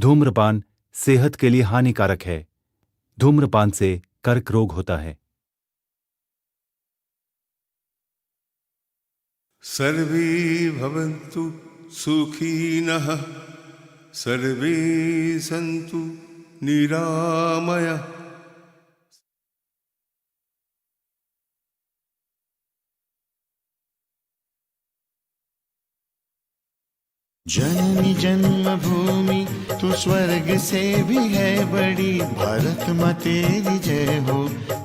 धूम्रपान सेहत के लिए हानिकारक है। धूम्रपान से कर्क रोग होता है। सर्वे भवन्तु सुखिनः, सर्वे सन्तु निरामयाः। जननी जन्मभूमि तू स्वर्ग से भी है बड़ी, भारत माँ तेरी जय हो,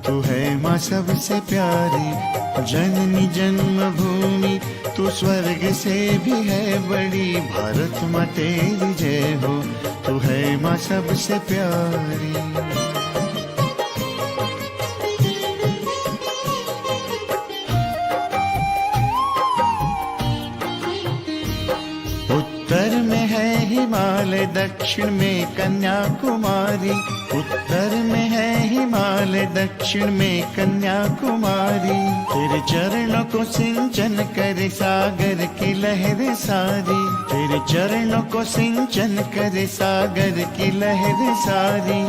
तू है माँ सबसे प्यारी। जननी जन्मभूमि तू स्वर्ग से भी है बड़ी, भारत माँ तेरी जय हो, तू है माँ सबसे प्यारी। उत्तर में है हिमालय, दक्षिण में कन्याकुमारी। उत्तर में है हिमालय, दक्षिण में कन्याकुमारी। तेरे चरणों को सिंचन करे सागर की लहरें सारी, तेरे चरणों को सिंचन करे सागर की लहरें सारी।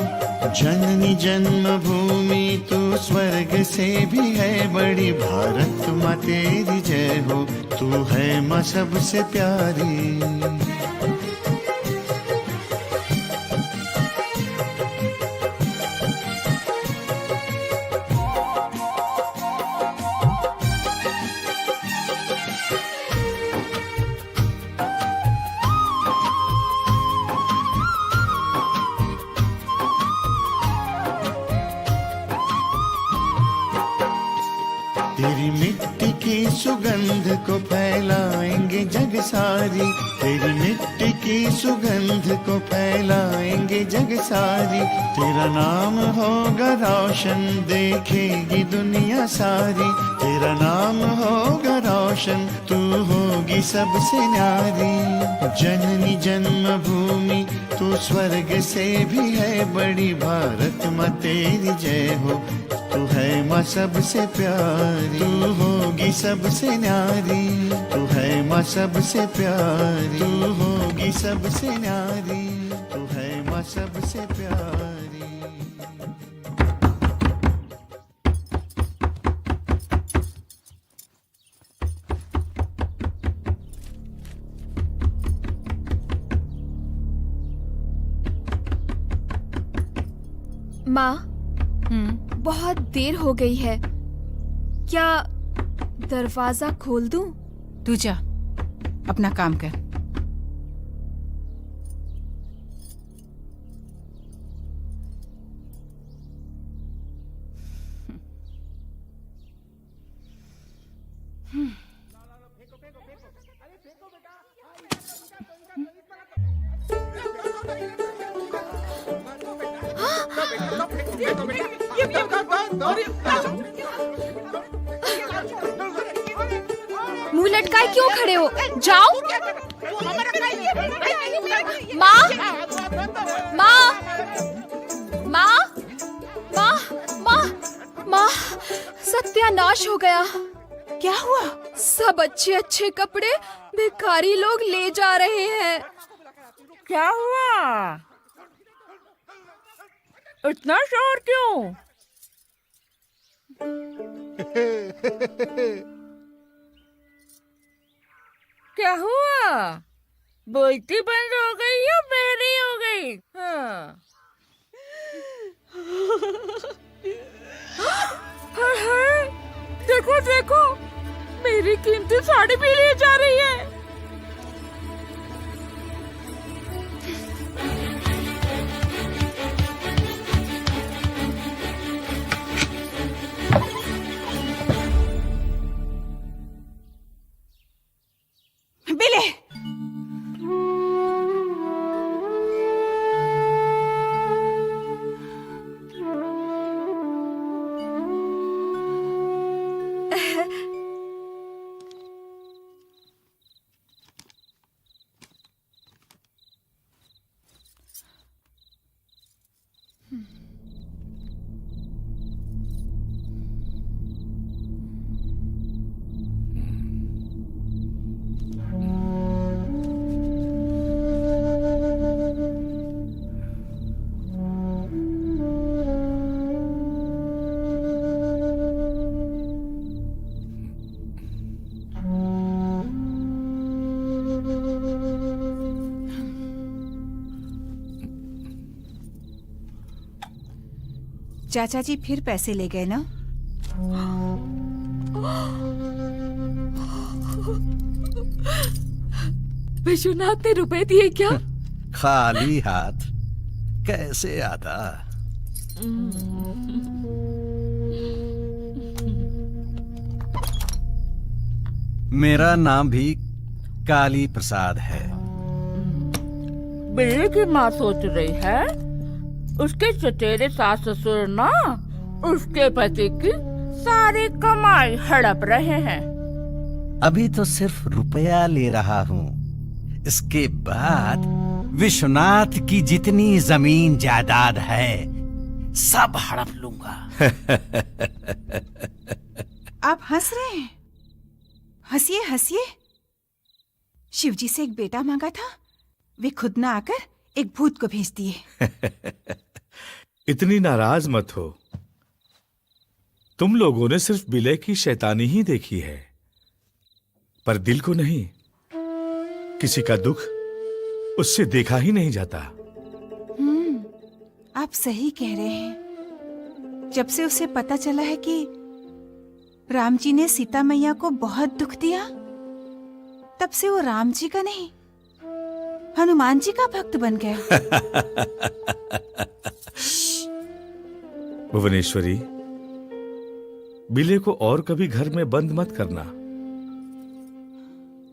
जननी जन्मभूमि तू स्वर्ग से भी है बड़ी, भारत माँ तेरी जय हो, तू है माँ सबसे प्यारी। तेरी मिट्टी की सुगंध को फैलाएंगे जग सारी, तेरी मिट्टी की सुगंध को फैलाएंगे जग सारी। तेरा नाम होगा रोशन, देखेगी दुनिया सारी। तेरा नाम होगा रोशन, तू होगी सबसे न्यारी। जननी जन्मभूमि तू स्वर्ग से भी है बड़ी, भारत माँ तेरी जय हो, तू है माँ सबसे प्यारी। तू होगी सबसे न्यारी, तू है माँ सबसे प्यारी। तू होगी सबसे न्यारी, तू है माँ सबसे प्यारी। माँ, बहुत देर हो गई है, क्या दरवाजा खोल दूं? तू जा, अपना काम कर। मुंह लटकाए क्यों खड़े हो? जाओ। माँ, माँ, माँ, माँ, माँ, माँ, सत्यानाश हो गया। क्या हुआ? सब अच्छे अच्छे कपड़े भिखारी लोग ले जा रहे हैं। क्या हुआ? इतना शोर क्यों? क्या हुआ? बोलती बंद हो गई या बहरी हो गई? हाँ। हाय हाय, देखो देखो, मेरी कीमती साड़ी भी ले जा रही है। बिले, चाचा जी फिर पैसे ले गए ना? विश्वनाथ ने रुपए दिए क्या? खाली हाथ कैसे आता? मेरा नाम भी काली प्रसाद है। बिल्ली की माँ सोच रही है उसके चचेरे सास ससुर ना उसके पति की सारी कमाई हड़प रहे हैं। अभी तो सिर्फ रुपया ले रहा हूँ, इसके बाद विश्वनाथ की जितनी जमीन जायदाद है सब हड़प लूंगा। आप हंस रहे हैं? हंसिए हंसिए। शिवजी से एक बेटा मांगा था, वे खुद ना आकर एक भूत को भेज दिए। इतनी नाराज मत हो। तुम लोगों ने सिर्फ विलय की शैतानी ही देखी है, पर दिल को नहीं। किसी का दुख उससे देखा ही नहीं जाता। आप सही कह रहे हैं। जब से उसे पता चला है कि राम जी ने सीता मैया को बहुत दुख दिया, तब से वो राम जी का नहीं हनुमान जी का भक्त बन गया। भुवनेश्वरी, बिले को और कभी घर में बंद मत करना,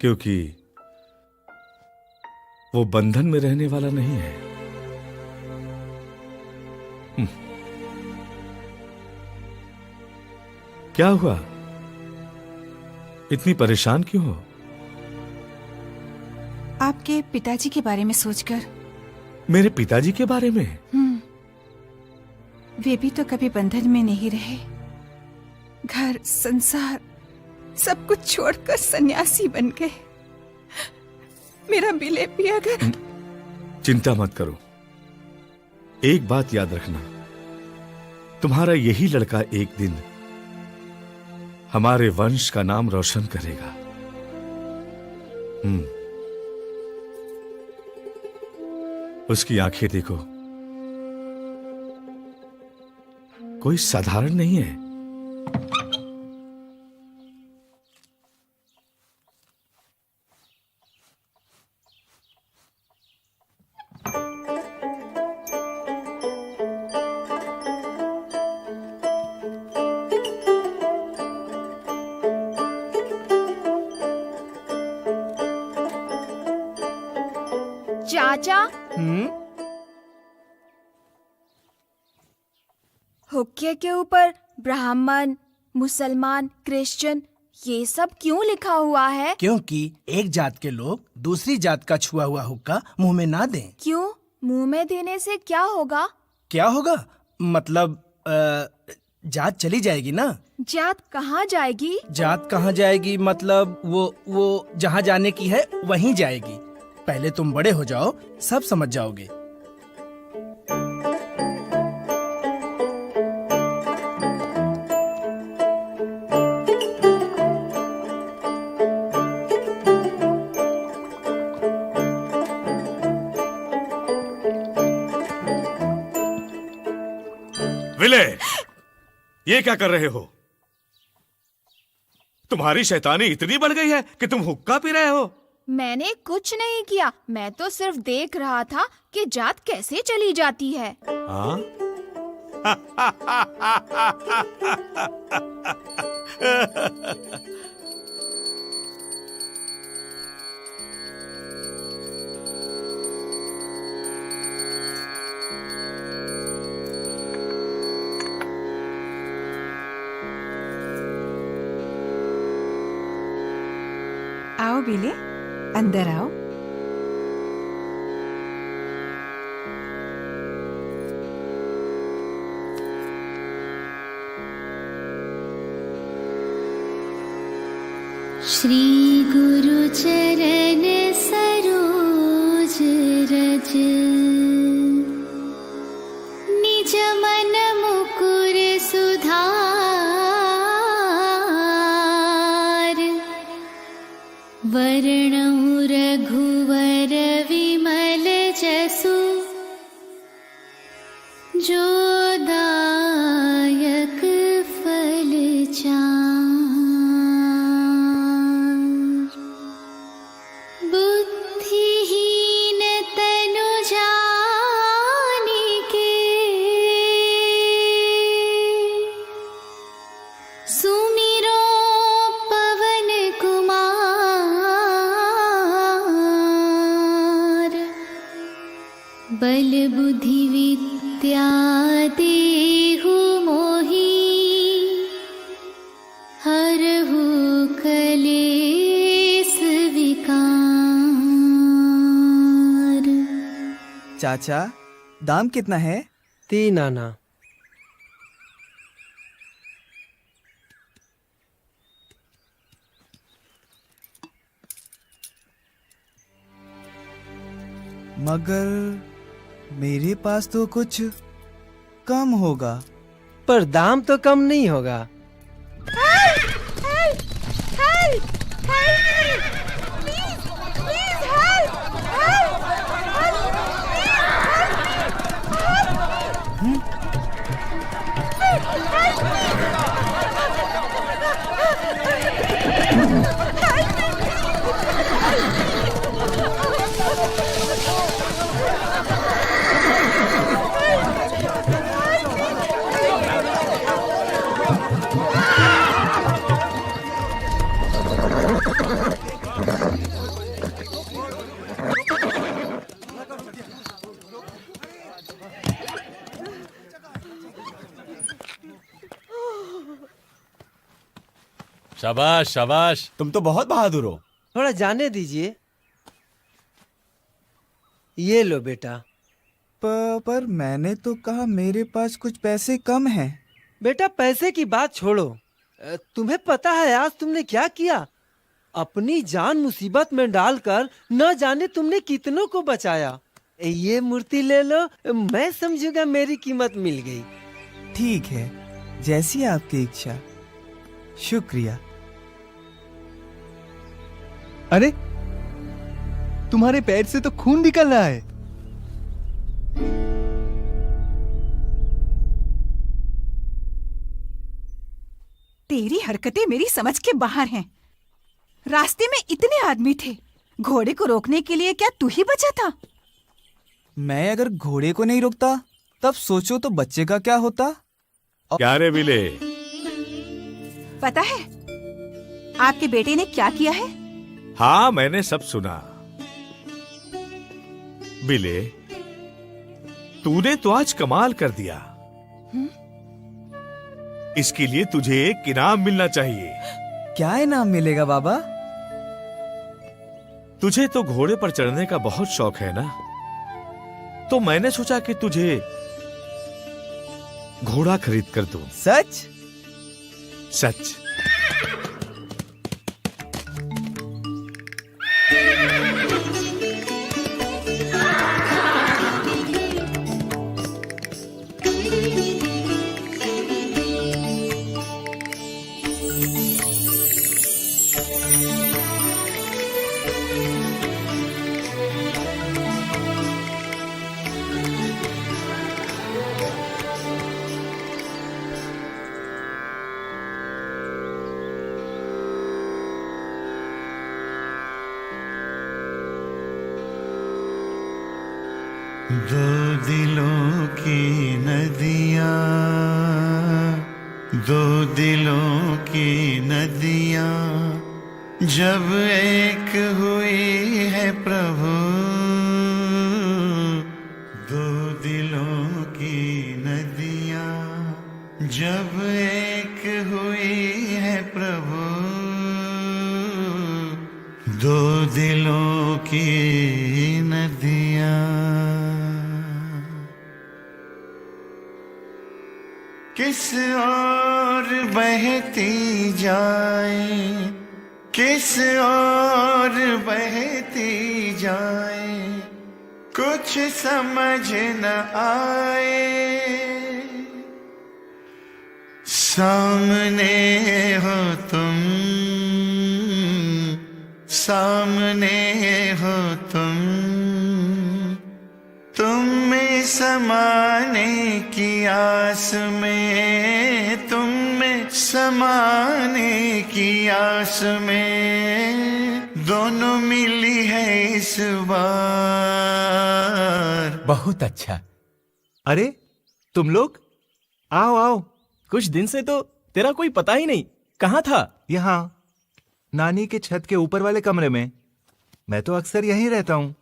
क्योंकि वो बंधन में रहने वाला नहीं है। क्या हुआ? इतनी परेशान क्यों हो? आपके पिताजी के बारे में सोचकर। मेरे पिताजी के बारे में? वे भी तो कभी बंधन में नहीं रहे। घर संसार सब कुछ छोड़कर सन्यासी बन गए। मेरा बिले भी अगर। चिंता मत करो। एक बात याद रखना, तुम्हारा यही लड़का एक दिन हमारे वंश का नाम रोशन करेगा। उसकी आंखें देखो, कोई साधारण नहीं है। चाचा, हुक्के के ऊपर ब्राह्मण, मुसलमान, क्रिश्चियन ये सब क्यों लिखा हुआ है? क्योंकि एक जात के लोग दूसरी जात का छुआ हुआ हुक्का मुंह में ना दें। क्यों? मुंह में देने से क्या होगा? क्या होगा? मतलब जात चली जाएगी ना। जात कहाँ जाएगी? जात कहाँ जाएगी मतलब वो जहाँ जाने की है वहीं जाएगी। पहले तुम बड़े हो जाओ, सब समझ जाओगे। विलय, ये क्या कर रहे हो? तुम्हारी शैतानी इतनी बढ़ गई है कि तुम हुक्का पी रहे हो। मैंने कुछ नहीं किया, मैं तो सिर्फ देख रहा था कि जात कैसे चली जाती है। हाँ? आओ बिले, अंदर आओ। श्री गुरु चरण सरोज रज, निज मन मुकुर सुधार, वर्णौ रघुवर विमल जसु, जो दायक बल बुद्धि विद्या देहु मोहि हरहु कलेस विकार। चाचा, दाम कितना है? 3 आना। मगर मेरे पास तो कुछ कम होगा। पर दाम तो कम नहीं होगा। शाबाश शाबाश, तुम तो बहुत बहादुर हो। थोड़ा जाने दीजिए। ये लो बेटा। पर मैंने तो कहा मेरे पास कुछ पैसे कम हैं। बेटा पैसे की बात छोड़ो। तुम्हें पता है आज तुमने क्या किया? अपनी जान मुसीबत में डालकर न जाने तुमने कितनों को बचाया। ये मूर्ति ले लो, मैं समझूंगा मेरी कीमत मिल गई। ठीक है, जैसी आपकी इच्छा। शुक्रिया। अरे तुम्हारे पैर से तो खून निकल रहा है। तेरी हरकतें मेरी समझ के बाहर हैं। रास्ते में इतने आदमी थे, घोड़े को रोकने के लिए क्या तू ही बचा था? मैं अगर घोड़े को नहीं रोकता तब सोचो तो बच्चे का क्या होता। क्या रे बिले? पता है आपके बेटे ने क्या किया है? हाँ, मैंने सब सुना। बिले, तूने तो आज कमाल कर दिया। इसके लिए तुझे एक इनाम मिलना चाहिए। क्या इनाम मिलेगा बाबा? तुझे तो घोड़े पर चढ़ने का बहुत शौक है ना, तो मैंने सोचा कि तुझे घोड़ा खरीद कर दूं। सच? सच। दो दिलों की नदियाँ, दो दिलों की नदियाँ जब एक हुई है प्रभु, दो दिलों की नदियाँ जब एक हुई है प्रभु, दो दिलों की नदियाँ किस ओर बहती जाए, किस ओर बहती जाए, कुछ समझ न आए। सामने हो तुम, सामने हो तुम में समाने की आस में, तुम में समाने की आस में, दोनों मिली है इस बार। बहुत अच्छा। अरे तुम लोग आओ आओ। कुछ दिन से तो तेरा कोई पता ही नहीं। कहाँ था? यहाँ नानी के छत के ऊपर वाले कमरे में। मैं तो अक्सर यहीं रहता हूँ।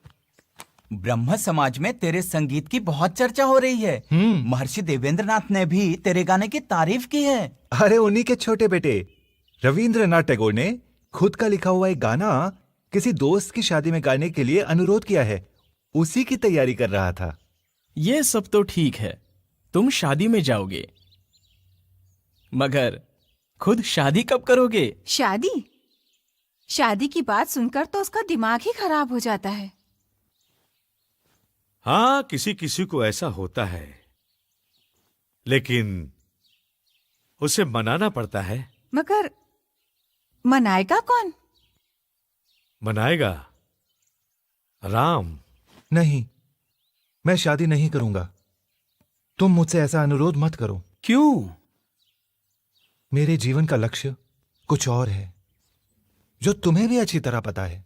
ब्रह्म समाज में तेरे संगीत की बहुत चर्चा हो रही है। महर्षि देवेंद्रनाथ ने भी तेरे गाने की तारीफ की है। अरे उन्हीं के छोटे बेटे रविंद्रनाथ टैगोर ने खुद का लिखा हुआ एक गाना किसी दोस्त की शादी में गाने के लिए अनुरोध किया है। उसी की तैयारी कर रहा था। ये सब तो ठीक है, तुम शादी में जाओगे, मगर खुद शादी कब करोगे? शादी? शादी की बात सुनकर तो उसका दिमाग ही खराब हो जाता है। हाँ, किसी किसी को ऐसा होता है, लेकिन उसे मनाना पड़ता है। मगर मनाएगा कौन? मनाएगा राम। नहीं, मैं शादी नहीं करूंगा। तुम मुझसे ऐसा अनुरोध मत करो। क्यों? मेरे जीवन का लक्ष्य कुछ और है, जो तुम्हें भी अच्छी तरह पता है।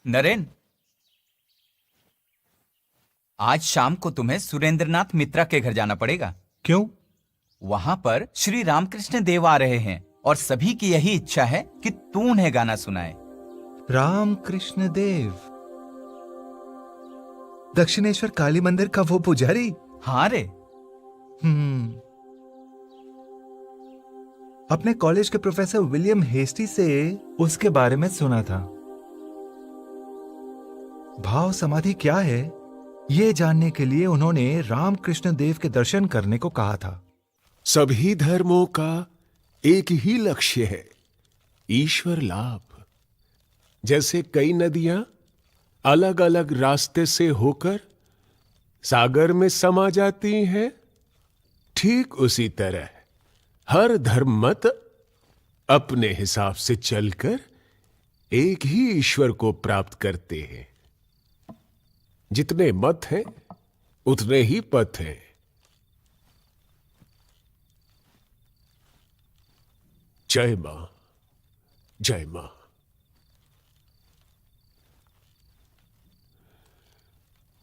नरेन, आज शाम को तुम्हें सुरेंद्रनाथ मित्रा के घर जाना पड़ेगा। क्यों? वहां पर श्री रामकृष्ण देव आ रहे हैं और सभी की यही इच्छा है कि तू उन्हें गाना सुनाए। रामकृष्ण देव, दक्षिणेश्वर काली मंदिर का वो पुजारी? हाँ रे। अपने कॉलेज के प्रोफेसर विलियम हेस्टी से उसके बारे में सुना था। भाव समाधि क्या है, ये जानने के लिए उन्होंने रामकृष्ण देव के दर्शन करने को कहा था। सभी धर्मों का एक ही लक्ष्य है, ईश्वर लाभ। जैसे कई नदियां अलग अलग रास्ते से होकर सागर में समा जाती हैं, ठीक उसी तरह हर धर्म मत अपने हिसाब से चलकर एक ही ईश्वर को प्राप्त करते हैं। जितने मत हैं उतने ही पथ हैं। जय मां, जय मां।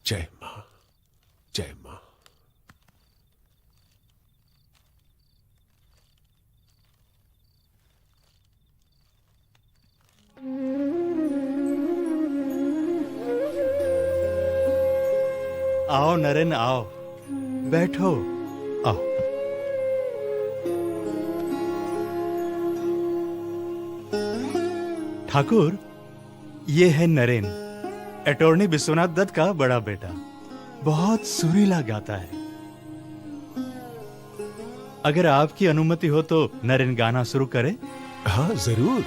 जय मां, जय मां। आओ नरेन, आओ, बैठो, आओ। ठाकुर, ये है नरेन, अटॉर्नी विश्वनाथ दत्त का बड़ा बेटा। बहुत सुरीला गाता है। अगर आपकी अनुमति हो तो नरेन गाना शुरू करें? हाँ, जरूर।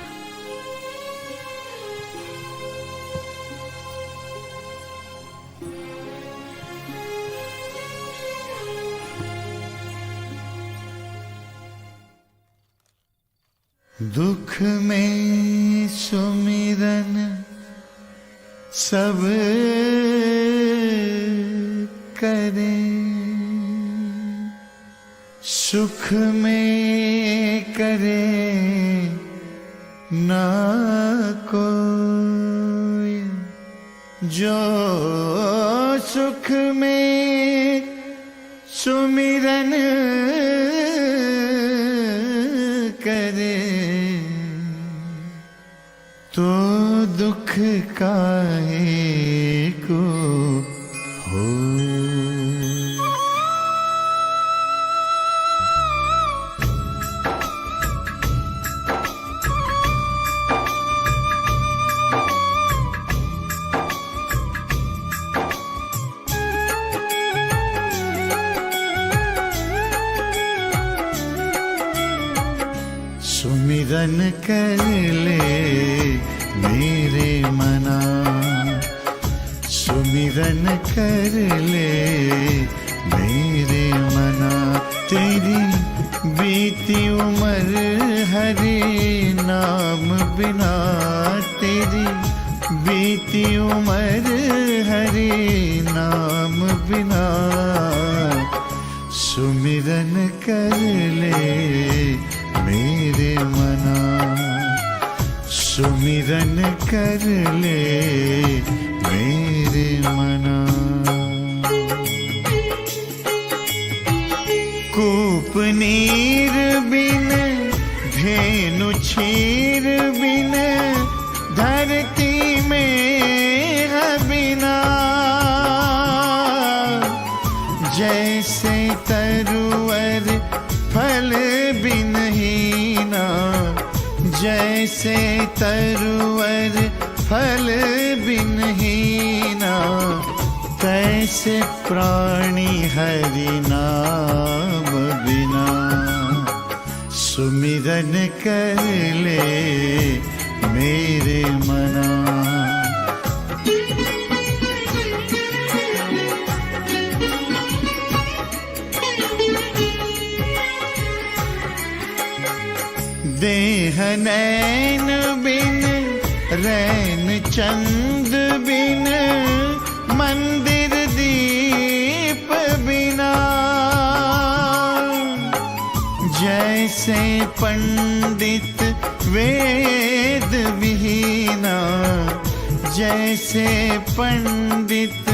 दुख में सुमिरन सब करे, सुख में करे ना कोई। जो सुख में सुमिरन करे, तो दुख काहे को हो। सुमिरन कर ले मेरे मना, सुमिरन कर ले मेरे मना। तेरी बीती उम्र हरे नाम बिना, तेरी बीती उम्र हरे नाम बिना। सुमिरन कर ले मेरे मना, सुमिरन कर ले मेरे मना। कूप नीर बिन धेनु क्षीर बिन धरती में है बिना। जैसे तरुवर फल बिनहीना, जैसे तरुवर फल बिनहीना, तैसे प्राणी हरि नाम बिना। सुमिरन कर ले मेरे मना। देह नैन बिन रैन चंद बिन, मंदिर दीप बिना। जैसे पंडित वेद विहीना, जैसे पंडित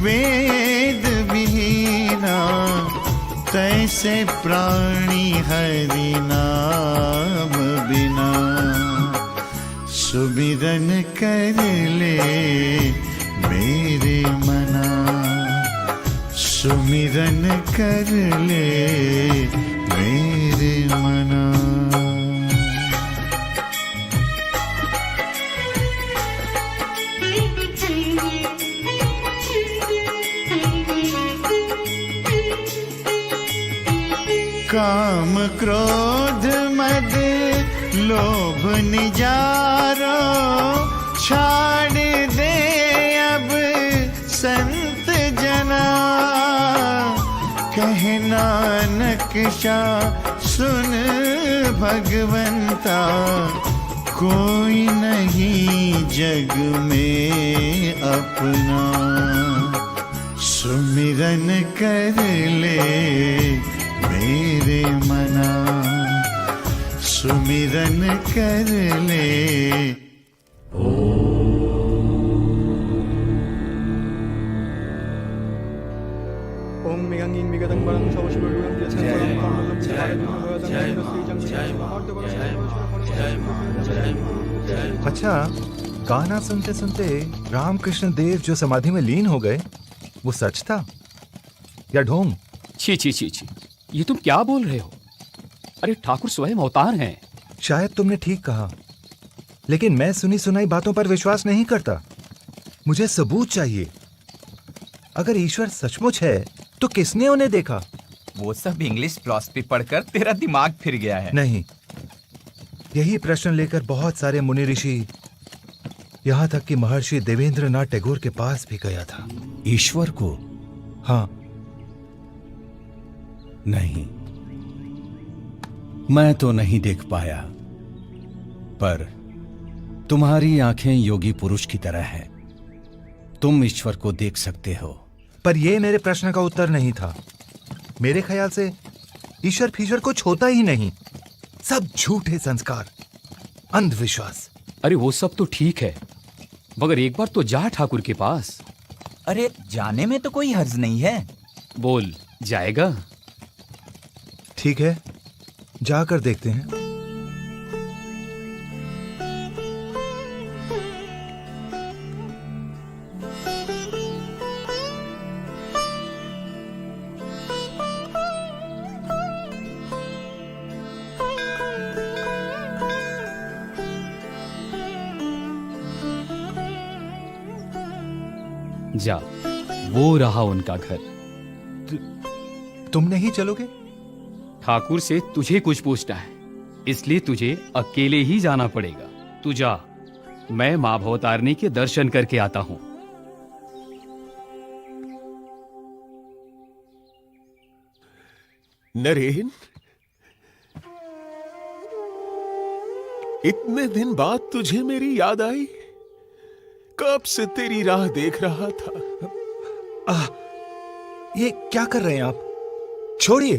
वेद विहीना, तैसे प्राणी हरि नाम बिना। सुमिरन कर ले मेरे मना, सुमिरन कर ले मेरे मना। काम क्रोध मद लोभ निजारो, छाड़ दे अब संत जना। कह नानक शाह सुन भगवंता, कोई नहीं जग में अपना। सुमिरन कर ले मेरे मना, सुमिरन कर ले। ओम मिगंगिं मिगदं बरं सवशुभं अच्छा, गाना सुनते सुनते रामकृष्ण देव जो समाधि में लीन हो गए, वो सच था या ढोंग? छी छी छी छी, ये तुम क्या बोल रहे हो? अरे ठाकुर स्वयं अवतार हैं। शायद तुमने ठीक कहा, लेकिन मैं सुनी सुनाई बातों पर विश्वास नहीं करता। मुझे सबूत चाहिए। अगर ईश्वर सचमुच है तो किसने उन्हें देखा? वो सब इंग्लिश फिलॉसफी पढ़कर तेरा दिमाग फिर गया है। नहीं, यही प्रश्न लेकर बहुत सारे मुनि ऋषि, यहाँ तक कि महर्षि देवेंद्रनाथ टैगोर के पास भी गया था। ईश्वर को? हाँ। नहीं, मैं तो नहीं देख पाया, पर तुम्हारी आंखें योगी पुरुष की तरह हैं। तुम ईश्वर को देख सकते हो। पर यह मेरे प्रश्न का उत्तर नहीं था। मेरे ख्याल से ईश्वर फीश्वर कुछ होता ही नहीं, सब झूठे संस्कार, अंधविश्वास। अरे वो सब तो ठीक है, मगर एक बार तो जा ठाकुर के पास। अरे जाने में तो कोई हर्ज नहीं है। बोल, जाएगा? ठीक है, जाकर देखते हैं। जा, वो रहा उनका घर। तुम नहीं चलोगे? ठाकुर से तुझे कुछ पूछना है, इसलिए तुझे अकेले ही जाना पड़ेगा। तू जा, मैं मां भवतारिणी के दर्शन करके आता हूं। नरेन, इतने दिन बाद तुझे मेरी याद आई? कब से तेरी राह देख रहा था। ये क्या कर रहे हैं आप? छोड़िए।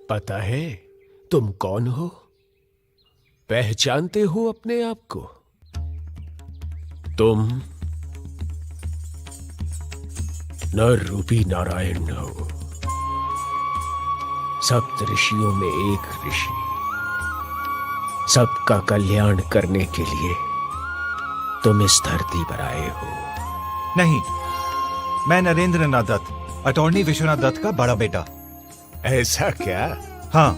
पता है तुम कौन हो? पहचानते हो अपने आप को? तुम नर रूपी नारायण हो, सप्त ऋषियों में एक ऋषि। सबका कल्याण करने के लिए तुम इस धरती पर आए हो। नहीं, मैं नरेंद्र नाथ दत्त, अटॉर्नी विश्वनाथ दत्त का बड़ा बेटा। ऐसा क्या? हाँ।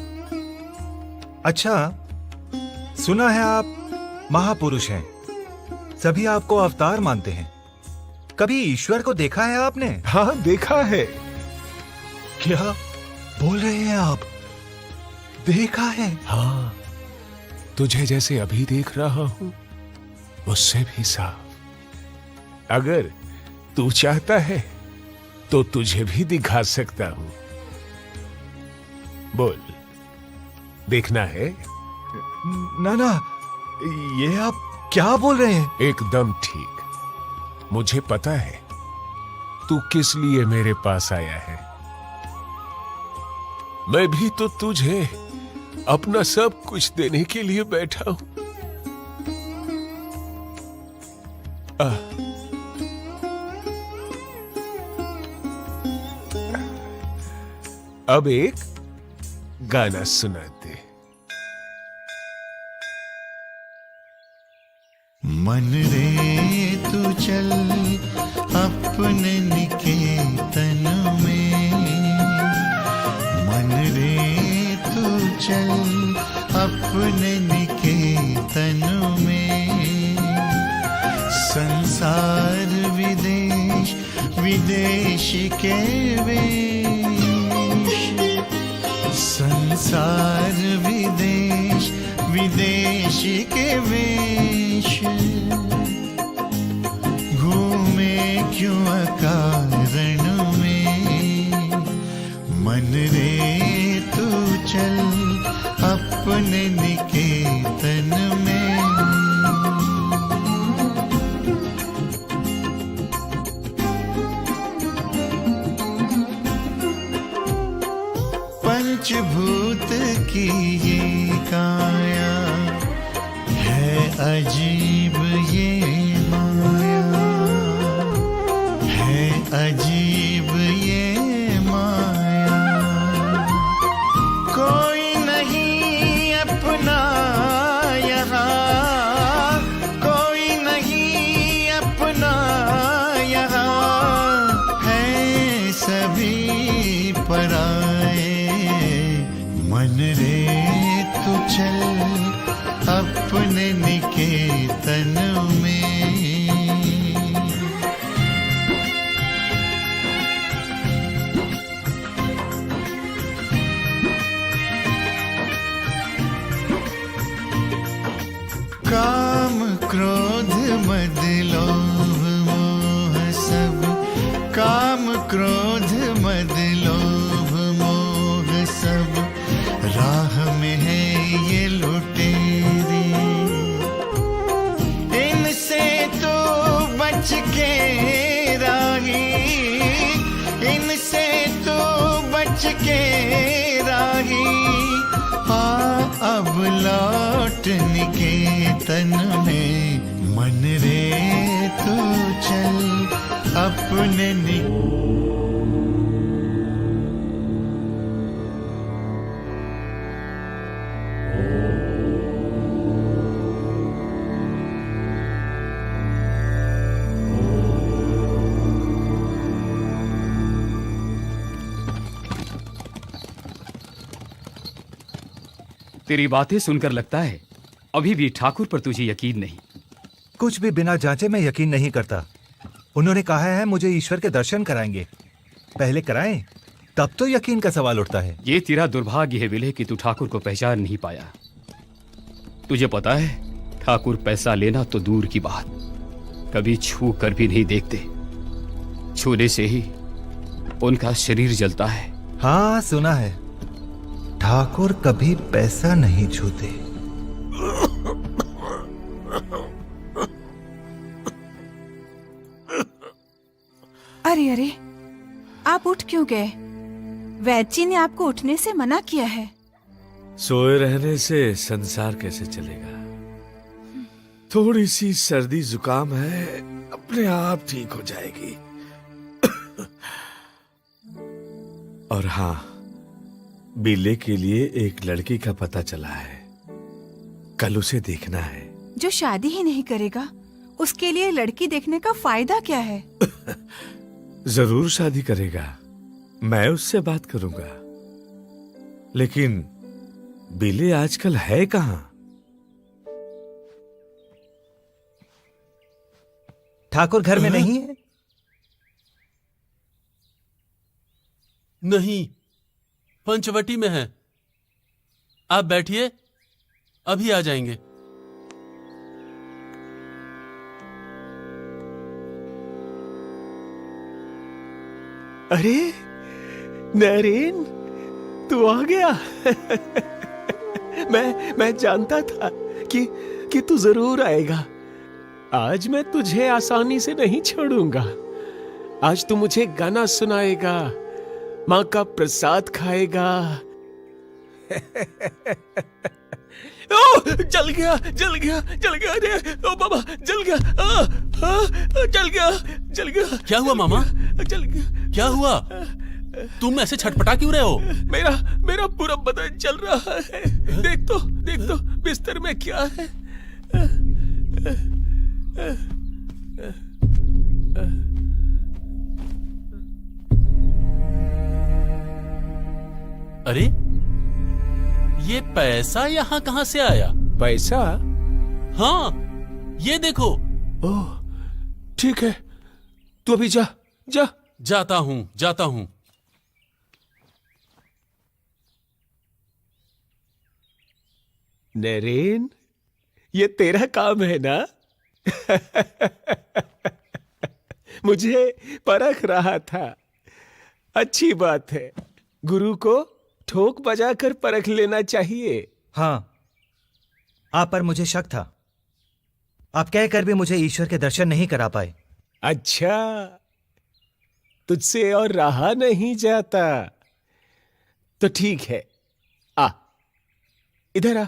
अच्छा, सुना है आप महापुरुष हैं, सभी आपको अवतार मानते हैं। कभी ईश्वर को देखा है आपने? हाँ, देखा है। क्या बोल रहे हैं आप? देखा है? हाँ, तुझे जैसे अभी देख रहा हूं उससे भी साफ। अगर तू चाहता है तो तुझे भी दिखा सकता हूं। बोल, देखना है? ना, ये आप क्या बोल रहे हैं? एकदम ठीक। मुझे पता है तू किस लिए मेरे पास आया है। मैं भी तो तुझे अपना सब कुछ देने के लिए बैठा हूं। अब एक गाना सुनाते। मन रे तू चल अपने निकेतन में, मन रे तू चल अपने निकेतन में। संसार विदेश विदेश के वेश, संसार विदेश विदेश के वेश। घूमे क्यों अकारण में, मन रे तू चल अपने निकेतन में। पंचभूत की ये काया है अजीब ये माया, है अजीब ये माया। कोई नहीं अपना यहाँ, कोई नहीं अपना यहाँ, है सभी पराए। मन रे तू चल अपने निकेतन में। काम क्रोध मद लोभ मोह सब, काम क्रोध मद लोभ मोह सब राह में है ये लुटेरे। इनसे तो बच के राही, इनसे तो बच के राही। अब लौट निकेतन में, मन रे तू चल अपने तेरी बातें सुनकर लगता है अभी भी ठाकुर पर तुझे यकीन नहीं। कुछ भी बिना जांचे मैं यकीन नहीं करता। उन्होंने कहा है मुझे ईश्वर के दर्शन कराएंगे, पहले कराएं तब तो यकीन का सवाल उठता है। ये तेरा दुर्भाग्य है विलय कि तू ठाकुर को पहचान नहीं पाया। तुझे पता है ठाकुर पैसा लेना तो दूर की बात, कभी छू कर भी नहीं देखते। छूने से ही उनका शरीर जलता है। हाँ सुना है, ठाकुर कभी पैसा नहीं छूते। अरे अरे, आप उठ क्यों गए? वैद्य जी ने आपको उठने से मना किया है। सोए रहने से संसार कैसे चलेगा? थोड़ी सी सर्दी जुकाम है, अपने आप ठीक हो जाएगी। और हाँ, बिल्ले के लिए एक लड़की का पता चला है, कल उसे देखना है। जो शादी ही नहीं करेगा उसके लिए लड़की देखने का फायदा क्या है? जरूर शादी करेगा। मैं उससे बात करूंगा, लेकिन बिले आजकल है कहां? ठाकुर घर में नहीं है? नहीं, पंचवटी में है। आप बैठिए, अभी आ जाएंगे। अरे नरेन, तू आ गया। मैं जानता था कि तू जरूर आएगा। आज मैं तुझे आसानी से नहीं छोड़ूंगा। आज तू मुझे गाना सुनाएगा, माँ का प्रसाद खाएगा। ओ, जल गया, जल गया, जल गया, अरे ओ बाबा, जल गया, जल गया, जल गया। क्या हुआ मामा? जल गया। क्या हुआ? तुम ऐसे छटपटा क्यों रहे हो? मेरा पूरा बदन जल रहा है। देख तो बिस्तर में क्या है। अरे ये पैसा यहाँ कहाँ से आया? पैसा? हाँ, ये देखो। ओह, ठीक है, तू अभी जा। जाता हूँ। नरेन, ये तेरा काम है ना? मुझे परख रहा था। अच्छी बात है, गुरु को ठोक बजाकर परख लेना चाहिए। हाँ, आप पर मुझे शक था। आप कहकर भी मुझे ईश्वर के दर्शन नहीं करा पाए। अच्छा, तुझसे और रहा नहीं जाता। तो ठीक है, आ, इधर आ।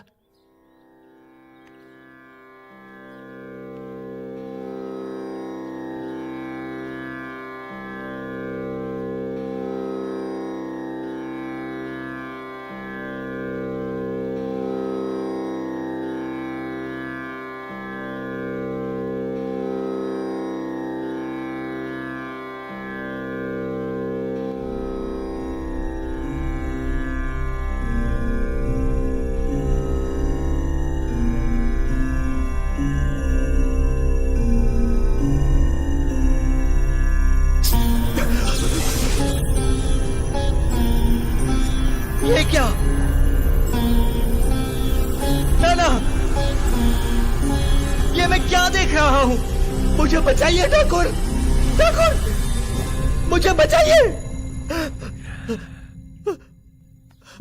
ये क्या? ना, ये मैं क्या देख रहा हूँ? मुझे बचाइए ठाकुर, मुझे बचाइए।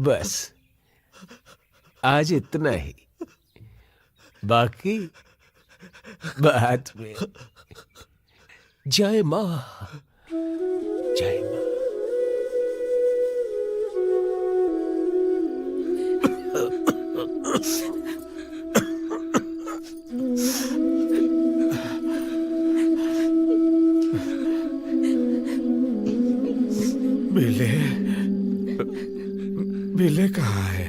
बस आज इतना ही, बाकी बाद में। जय मां, जय मां। बिले कहाँ है?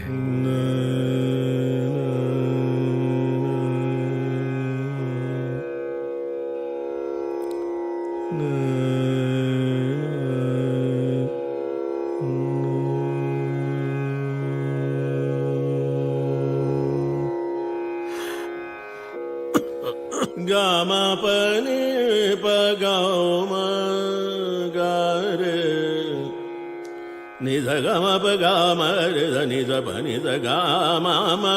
गामा पने पगामा गारे निध गमा पगामा रे निध पनि ध गामा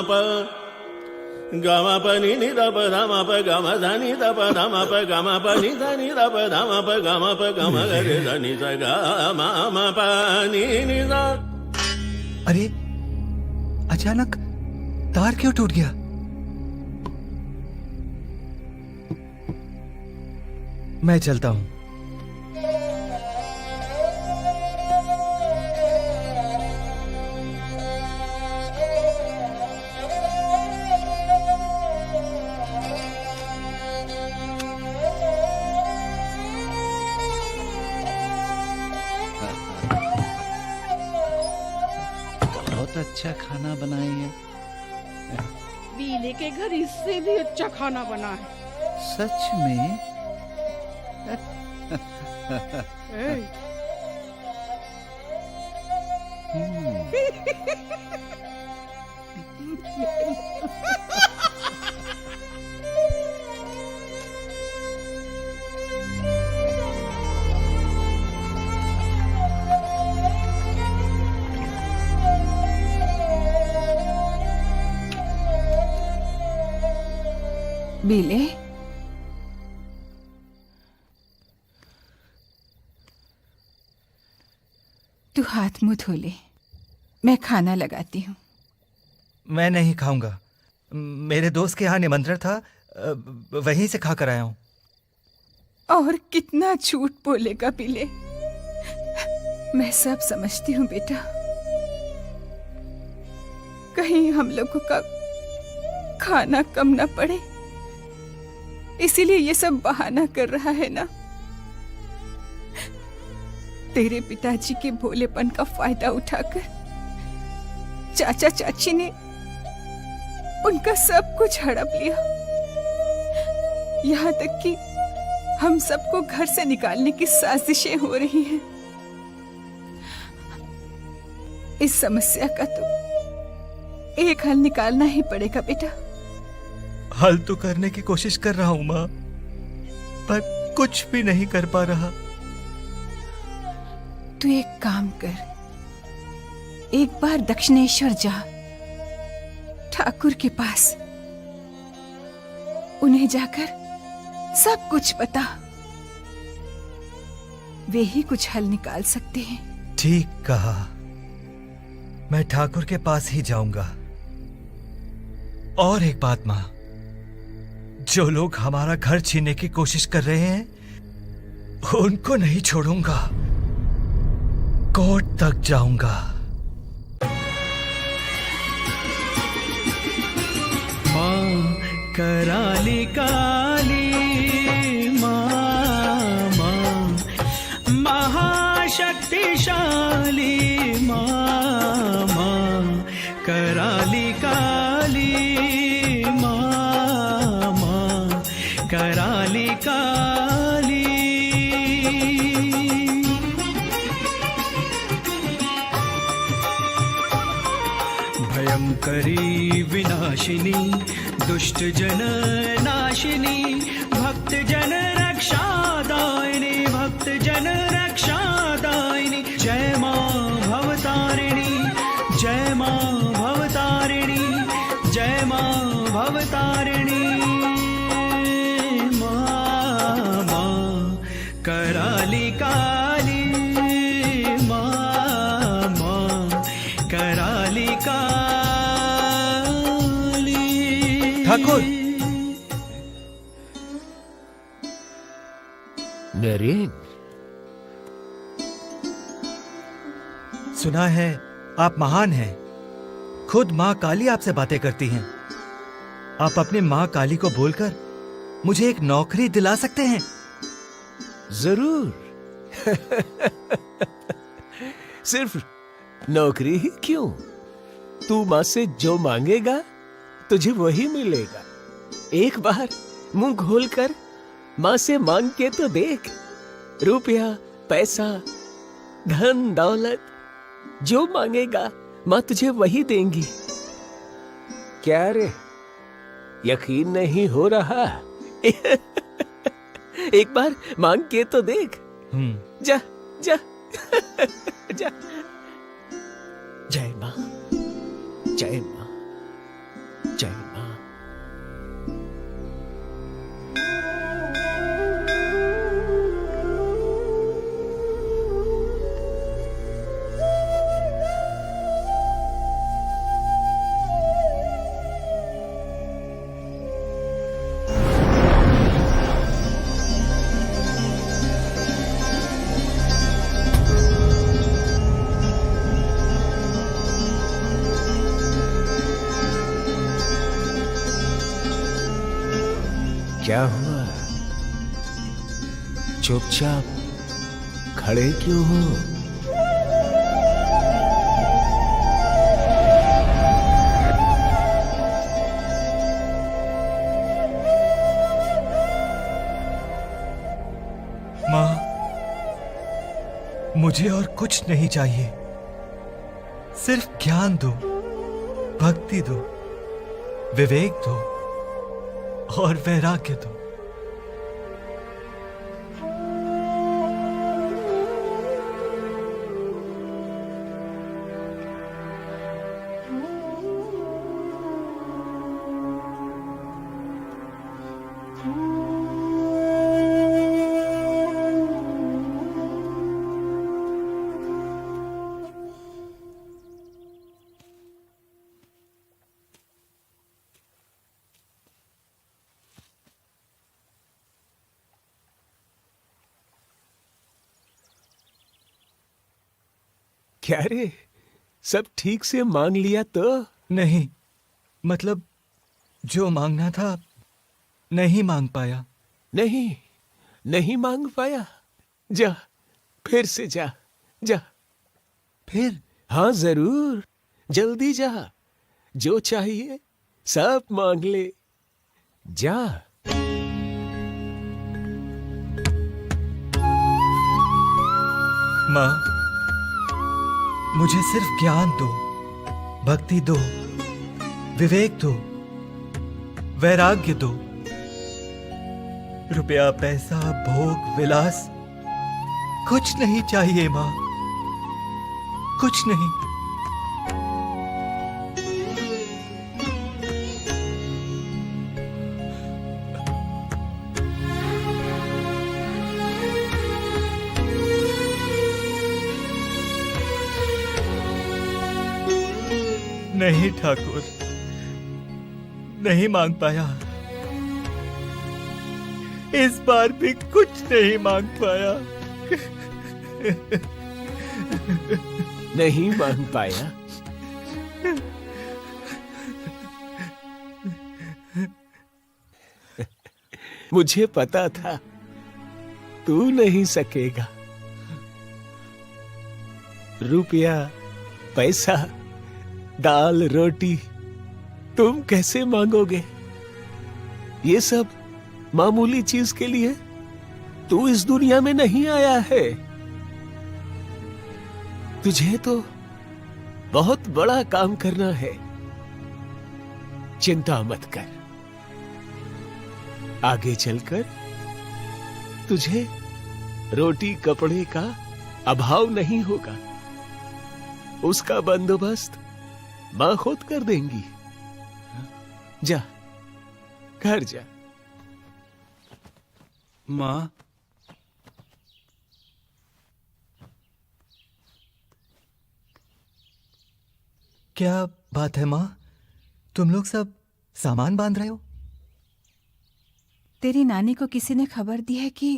प गामा पनि नि ध प मा प गामा ध नि ध प मा प गामा पनि ध नि ध प मा प गामा प गामा रे ध नि ध गामा प नि नि ध। अरे अचानक तार क्यों टूट गया? मैं चलता हूं। बहुत अच्छा खाना बनाई है। बीले के घर इससे भी अच्छा खाना बना है। सच में? बिले, तू हाथ मुंह धो ले, मैं खाना लगाती हूँ। मैं नहीं खाऊंगा। मेरे दोस्त के यहाँ निमंत्रण था, वहीं से खा कर आया हूँ। और कितना झूठ बोलेगा बिले, मैं सब समझती हूँ बेटा। कहीं हम लोगों का खाना कम ना पड़े, इसीलिए ये सब बहाना कर रहा है ना। तेरे पिताजी के भोलेपन का फायदा उठाकर चाचा चाची ने उनका सब कुछ हड़प लिया, यहाँ तक कि हम सबको घर से निकालने की साजिशें हो रही हैं। इस समस्या का तो एक हल निकालना ही पड़ेगा बेटा। हल तो करने की कोशिश कर रहा हूं माँ, पर कुछ भी नहीं कर पा रहा। तू एक काम कर, एक बार दक्षिणेश्वर जा, ठाकुर के पास, उन्हें जाकर सब कुछ बता। वे ही कुछ हल निकाल सकते हैं। ठीक कहा, मैं ठाकुर के पास ही जाऊंगा। और एक बात माँ, जो लोग हमारा घर छीनने की कोशिश कर रहे हैं उनको नहीं छोड़ूंगा, कोर्ट तक जाऊंगा। माँ कराली काली, माँ महाशक्तिशाली, माँ कराली काली, माँ कराली काली। भयंकरी विनाशिनी, दुष्ट जन नाशिनी, भक्त जन रक्षादायिनी, भक्त जन रक्षादायिनी। जय मां भवतारिणी, जय मां भवतारिणी, जय मां भवतारिणी। मां कराली काली, मां कराली काली। ठाकुर, नरेन, सुना है आप महान हैं। खुद माँ काली आपसे बातें करती हैं। आप अपनी माँ काली को बोलकर मुझे एक नौकरी दिला सकते हैं? जरूर। सिर्फ नौकरी ही क्यों, तू माँ से जो मांगेगा तुझे वही मिलेगा। एक बार मुंह खोलकर माँ से मांग के तो देख। रुपया, पैसा, धन दौलत जो मांगेगा माँ तुझे वही देंगी। क्या रे, यकीन नहीं हो रहा? एक बार मांग के तो देख। जा जा जा। जय माँ, जय माँ, जय माँ। क्या हुआ? चुपचाप खड़े क्यों हो? माँ, मुझे और कुछ नहीं चाहिए। सिर्फ ज्ञान दो, भक्ति दो, विवेक दो और वैराग्य दो। क्या रे, सब ठीक से मांग लिया तो? नहीं, मतलब जो मांगना था नहीं मांग पाया। नहीं मांग पाया? जा, फिर से जा। फिर? हाँ जरूर, जल्दी जा। जो चाहिए सब मांग ले, जा। माँ, मुझे सिर्फ ज्ञान दो, भक्ति दो, विवेक दो, वैराग्य दो। रुपया, पैसा, भोग, विलास कुछ नहीं चाहिए माँ, कुछ नहीं। नहीं ठाकुर, नहीं मांग पाया। इस बार भी कुछ नहीं मांग पाया। नहीं मांग पाया? मुझे पता था तू नहीं सकेगा। रुपया, पैसा, दाल, रोटी तुम कैसे मांगोगे? ये सब मामूली चीज के लिए तू इस दुनिया में नहीं आया है। तुझे तो बहुत बड़ा काम करना है। चिंता मत कर, आगे चलकर तुझे रोटी कपड़े का अभाव नहीं होगा। उसका बंदोबस्त मां खुद कर देंगी। जा, घर जा। मां, क्या बात है मां? तुम लोग सब सामान बांध रहे हो? तेरी नानी को किसी ने खबर दी है कि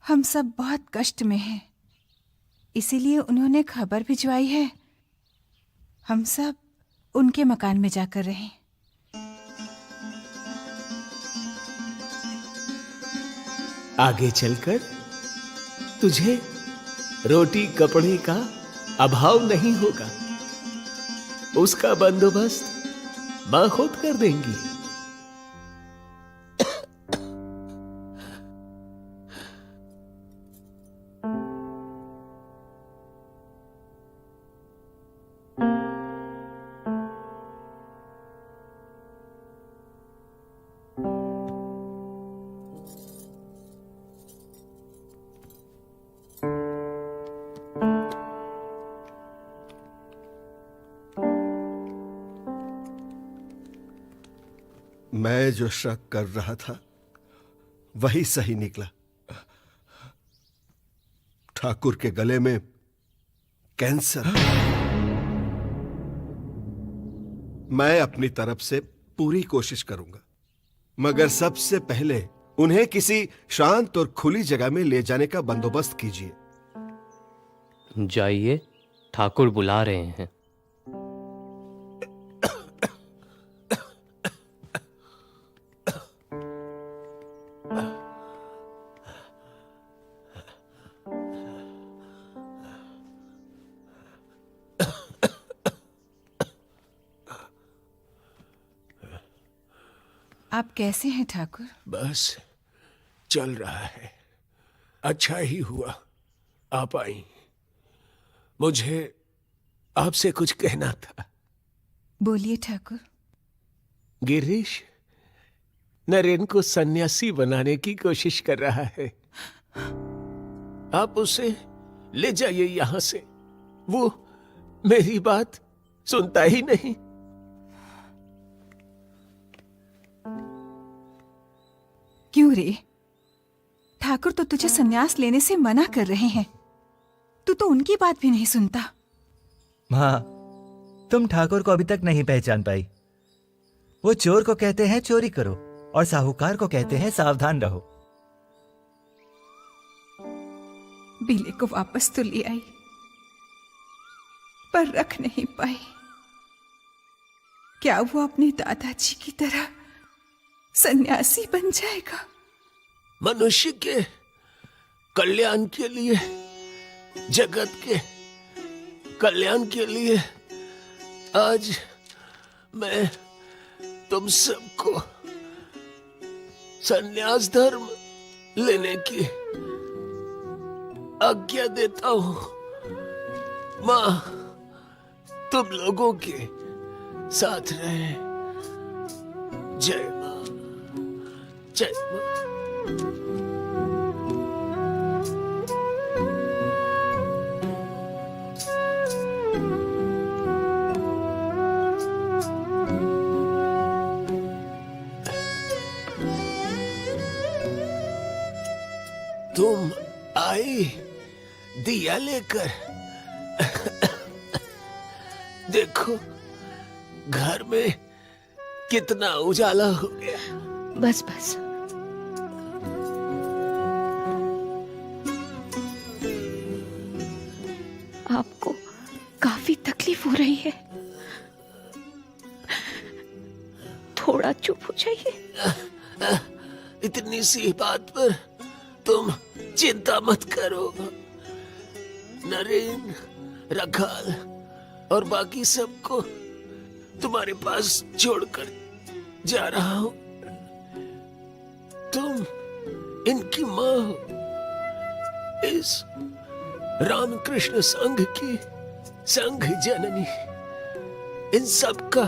हम सब बहुत कष्ट में हैं, इसीलिए उन्होंने खबर भिजवाई है हम सब उनके मकान में जाकर रहें। आगे चलकर तुझे रोटी कपड़े का अभाव नहीं होगा। उसका बंदोबस्त मां खुद कर देंगी। मैं जो शक कर रहा था वही सही निकला। ठाकुर के गले में कैंसर। मैं अपनी तरफ से पूरी कोशिश करूंगा, मगर सबसे पहले उन्हें किसी शांत और खुली जगह में ले जाने का बंदोबस्त कीजिए। जाइए, ठाकुर बुला रहे हैं। आप कैसे हैं ठाकुर? बस चल रहा है। अच्छा ही हुआ आप आई। मुझे आपसे कुछ कहना था। बोलिए ठाकुर। गिरीश नरेन को सन्यासी बनाने की कोशिश कर रहा है। आप उसे ले जाइए यहां से। वो मेरी बात सुनता ही नहीं। क्यों रे? ठाकुर तो तुझे संन्यास लेने से मना कर रहे हैं। तू तो उनकी बात भी नहीं सुनता। माँ, तुम ठाकुर को अभी तक नहीं पहचान पाई। वो चोर को कहते हैं चोरी करो और साहूकार को कहते हैं सावधान रहो। बिले को वापस तो ले आई, पर रख नहीं पाई। क्या वो अपने दादाजी की तरह सन्यासी बन जाएगा? मनुष्य के कल्याण के लिए, जगत के कल्याण के लिए आज मैं तुम सबको संन्यास धर्म लेने की आज्ञा देता हूं। मां तुम लोगों के साथ रहे। जय मां, जय मां। तुम आई दिया लेकर। देखो घर में कितना उजाला हो गया। बस बस। आपको काफी तकलीफ हो रही है, थोड़ा चुप हो जाइए। इतनी सी बात पर तुम चिंता मत करो। नरेन, रखाल और बाकी सबको तुम्हारे पास छोड़कर जा रहा हूं। तुम इनकी मां हो। इस रामकृष्ण संघ की संघ जननी। इन सब का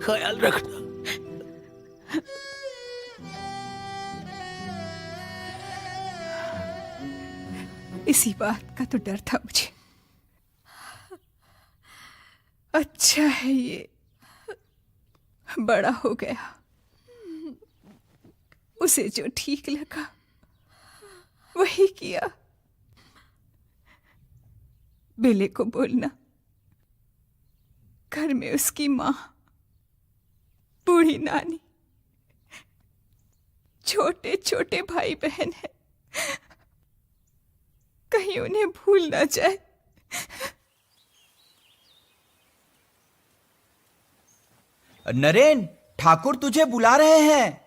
ख्याल रखना। इसी बात का तो डर था मुझे। अच्छा है ये बड़ा हो गया। उसे जो ठीक लगा वही किया। बेले को बोलना घर में उसकी मां, बूढ़ी नानी, छोटे छोटे भाई बहन हैं, कहीं उन्हें भूल ना जाए। नरेन, ठाकुर तुझे बुला रहे हैं।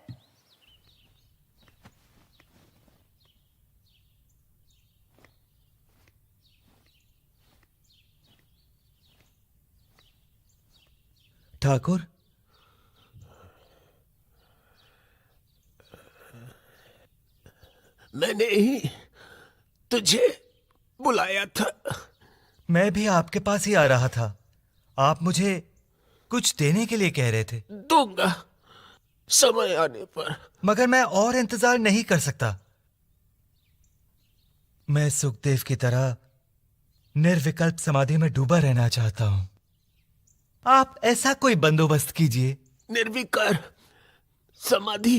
ठाकुर, मैंने ही तुझे बुलाया था। मैं भी आपके पास ही आ रहा था। आप मुझे कुछ देने के लिए कह रहे थे। दूंगा समय आने पर। मगर मैं और इंतजार नहीं कर सकता। मैं सुखदेव की तरह निर्विकल्प समाधि में डूबा रहना चाहता हूं। आप ऐसा कोई बंदोबस्त कीजिए। निर्विकार समाधि।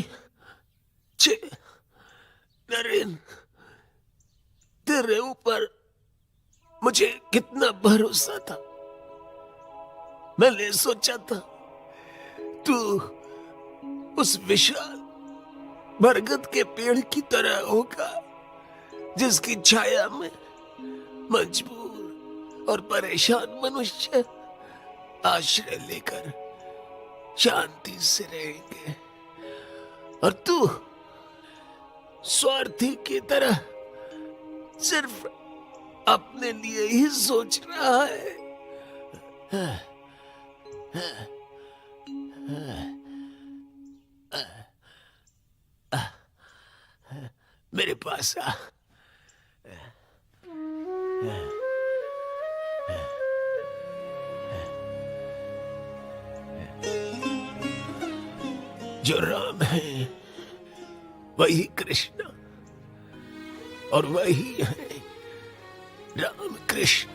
नरेन, तेरे ऊपर मुझे कितना भरोसा था। मैंने सोचा था तू उस विशाल बरगद के पेड़ की तरह होगा जिसकी छाया में मजबूर और परेशान मनुष्य आश्रय लेकर शांति से रहेंगे। और तू स्वार्थी की तरह सिर्फ अपने लिए ही सोच रहा है। मेरे पास आ। जो राम है वही कृष्ण और वही है राम कृष्ण।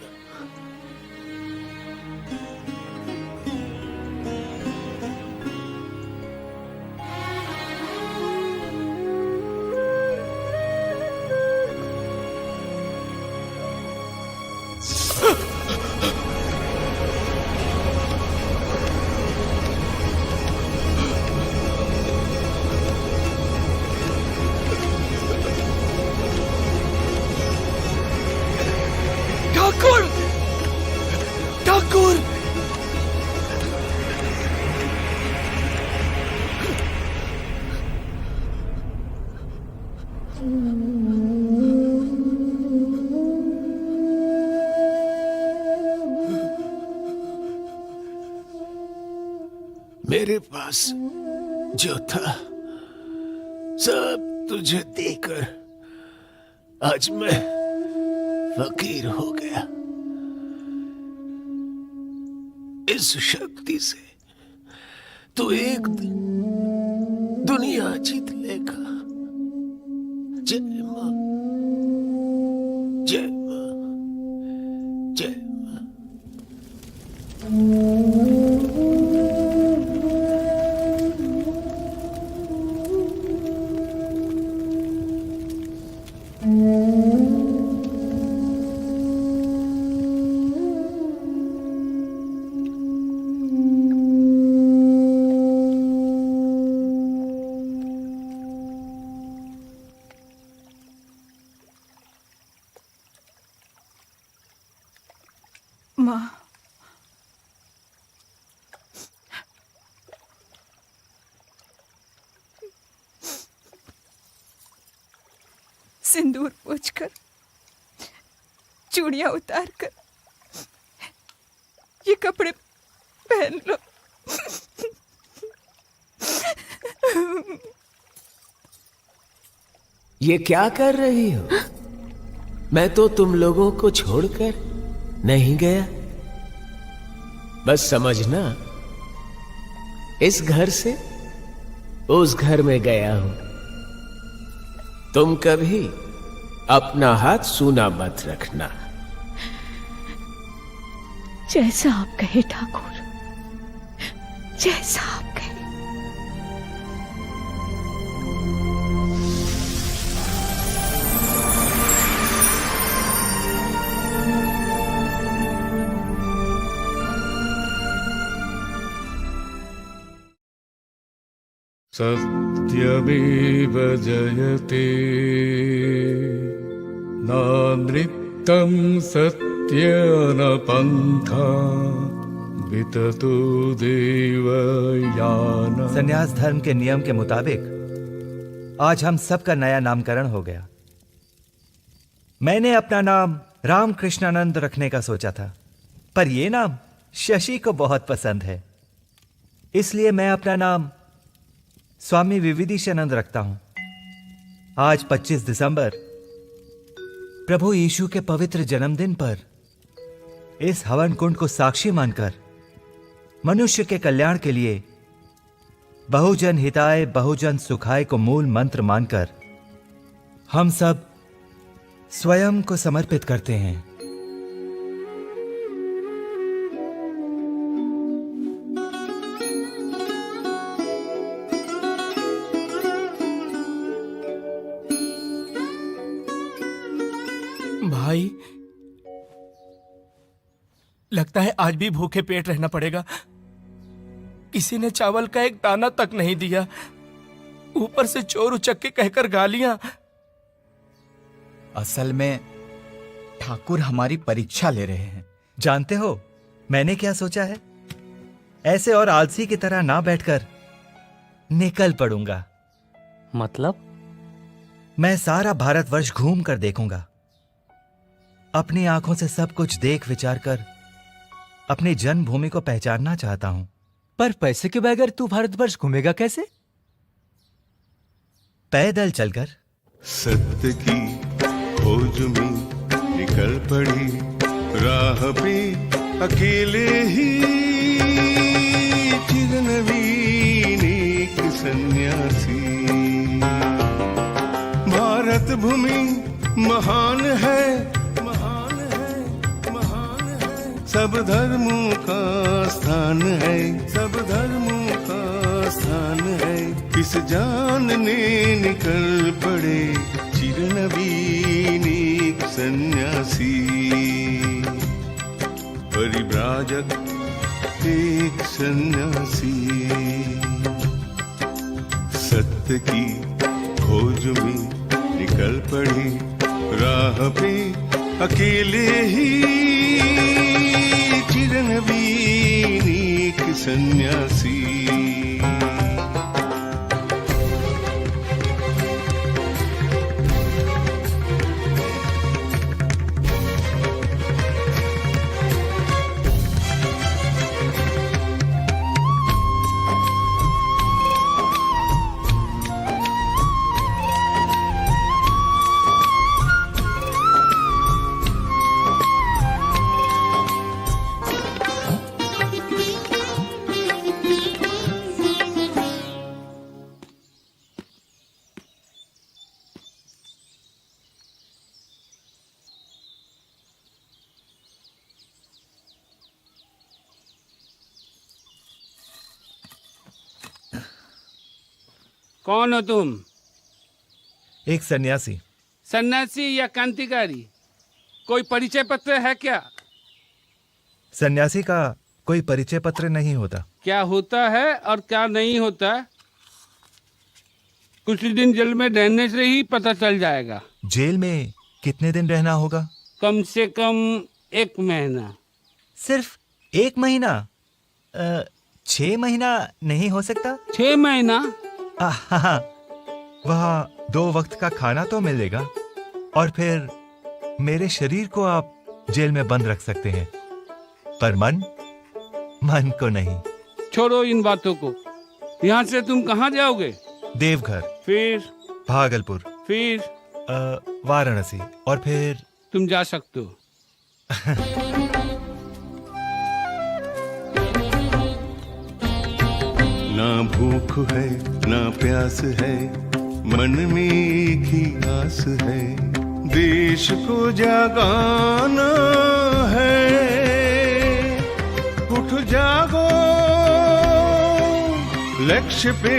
ठाकुर, ठाकुर, मेरे पास जो था सब तुझे देकर आज मैं फकीर हो गया। इस शक्ति से तू एक दिन दुनिया जीत लेगा। जय मां, जय मां, जय मां। माँ, सिंदूर पोंछकर, चूड़ियां उतारकर ये कपड़े पहन लो। ये क्या कर रही हो? मैं तो तुम लोगों को छोड़कर नहीं गया। बस समझना, इस घर से उस घर में गया हूं। तुम कभी अपना हाथ सूना मत रखना। जैसा आप कहे ठाकुर, जैसा आप कहे। सत्यमेव जयते नानृतं सत्येन पन्था विततो देवयाना। संन्यास धर्म के नियम के मुताबिक आज हम सबका नया नामकरण हो गया। मैंने अपना नाम रामकृष्णानंद रखने का सोचा था, पर यह नाम शशि को बहुत पसंद है, इसलिए मैं अपना नाम स्वामी विविदिशानंद रखता हूं। आज 25 दिसंबर प्रभु यीशु के पवित्र जन्मदिन पर इस हवन कुंड को साक्षी मानकर मनुष्य के कल्याण के लिए बहुजन हिताय बहुजन सुखाय को मूल मंत्र मानकर हम सब स्वयं को समर्पित करते हैं। भाई, लगता है आज भी भूखे पेट रहना पड़ेगा। किसी ने चावल का एक दाना तक नहीं दिया, ऊपर से चोर उचक्के कहकर गालियां। असल में ठाकुर हमारी परीक्षा ले रहे हैं। जानते हो मैंने क्या सोचा है? ऐसे और आलसी की तरह ना बैठकर निकल पड़ूंगा। मतलब? मैं सारा भारतवर्ष घूम कर देखूंगा, अपनी आंखों से सब कुछ देख विचार कर अपनी जन्मभूमि को पहचानना चाहता हूं। पर पैसे के बगैर तू भारतवर्ष घूमेगा कैसे? पैदल चलकर। सत्य की खोज में निकल पड़ी राह पे अकेले ही, चिर नवीन एक सन्यासी। भारत भूमि महान है, महान है, महान है, सब धर्मों का स्थान है, सब धर्मों का स्थान है। किस जानने निकल पड़े चिरनवीन एक सन्यासी, परिव्राजक एक सन्यासी। सत्य की खोज में निकल पड़े राह पे अकेले ही चिरनवीन एक सन्यासी। कौन हो तुम? एक सन्यासी। सन्यासी या क्रांतिकारी? कोई परिचय पत्र है क्या? सन्यासी का कोई परिचय पत्र नहीं होता। क्या होता है और क्या नहीं होता कुछ दिन जेल में रहने से ही पता चल जाएगा। जेल में कितने दिन रहना होगा? कम से कम 1 महीना। सिर्फ 1 महीना? 6 महीना नहीं हो सकता? 6 महीना? हाँ, वहाँ 2 वक्त का खाना तो मिलेगा और फिर मेरे शरीर को आप जेल में बंद रख सकते हैं, पर मन को नहीं। छोड़ो इन बातों को। यहाँ से तुम कहाँ जाओगे? देवघर, फिर भागलपुर, फिर वाराणसी और फिर तुम जा सकते हो। ना भूख है ना प्यास है, मन में एक ही आस है, देश को जगाना है। उठ जागो, लक्ष्य पे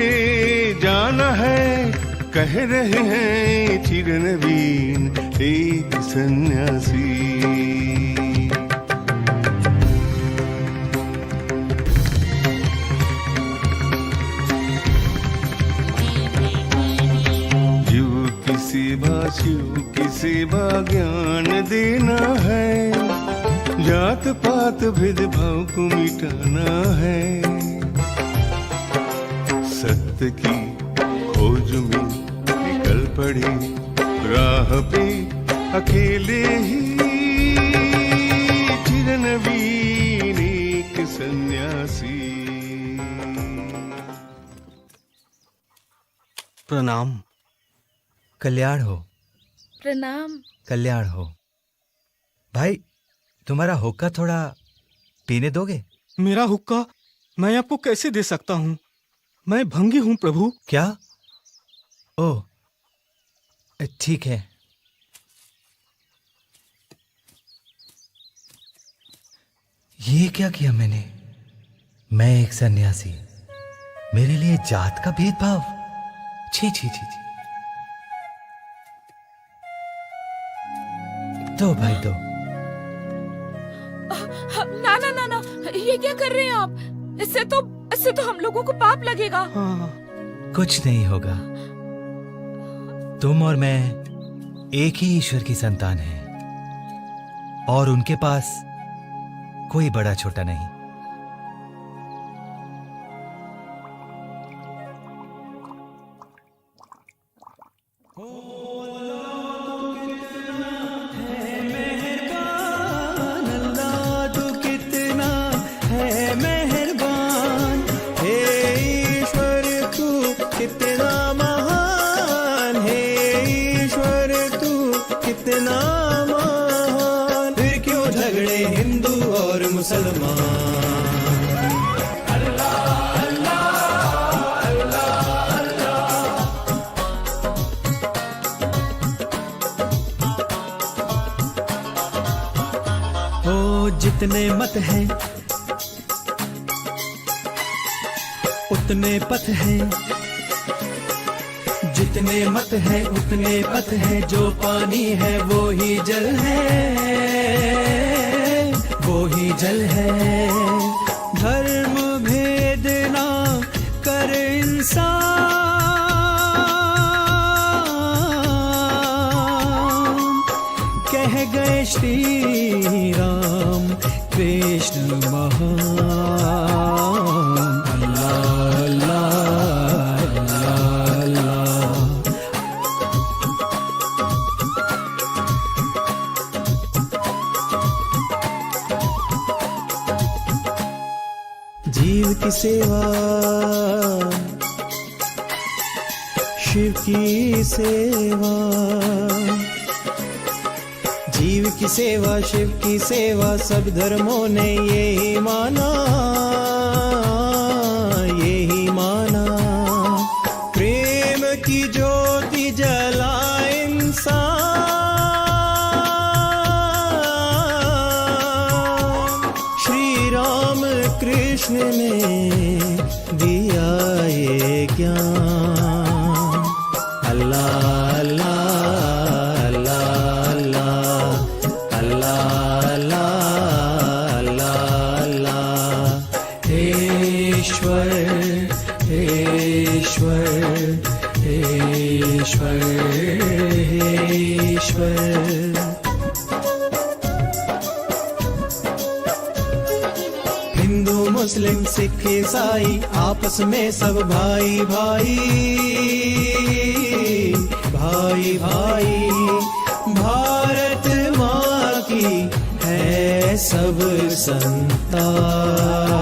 जाना है, कह रहे हैं चिरनवीन एक सन्यासी। शिव की सेवा ज्ञान देना है, जात पात भेदभाव को मिटाना है। सत्य की खोज में निकल पड़े राह पे अकेले ही चिरनवीन एक सन्यासी। प्रणाम। कल्याण हो। प्रणाम। कल्याण हो। भाई, तुम्हारा हुक्का थोड़ा पीने दोगे? मेरा हुक्का मैं आपको कैसे दे सकता हूँ? मैं भंगी हूँ प्रभु। क्या? ओह, ठीक है। ये क्या किया मैंने? मैं एक सन्यासी, मेरे लिए जात का भेदभाव? छी छी छी छी। दो भाई दो। ना ना ना ना, ये क्या कर रहे हैं आप? इससे तो हम लोगों को पाप लगेगा। कुछ नहीं होगा। तुम और मैं एक ही ईश्वर की संतान हैं और उनके पास कोई बड़ा छोटा नहीं। अल्लाह अल्लाह अल्लाह जितने मत हैं उतने पथ हैं, जितने मत हैं उतने पथ हैं, जो पानी है वो ही जल है, वो ही जल है। धर्म भेद ना कर इंसान, कह गए श्री राम कृष्ण महान। अल्लाह अल्लाह अल्लाह अल्लाह। जीव की सेवा शिव की सेवा, जीव की सेवा शिव की सेवा, सब धर्मों ने यही माना, यही माना। प्रेम की ज्योति जला इंसान, श्री राम कृष्ण ने दिया ये ज्ञान। अल्लाह अल्लाह अल्लाह अल्लाह अल्लाह अल्लाह अल्लाह अल्लाह। हे ईश्वर हे ईश्वर हे ईश्वर हे ईश्वर। हिंदू मुस्लिम सिख ईसाई आपस में सब भाई भाई, भाई भाई। भारत माँ की है सब संतान।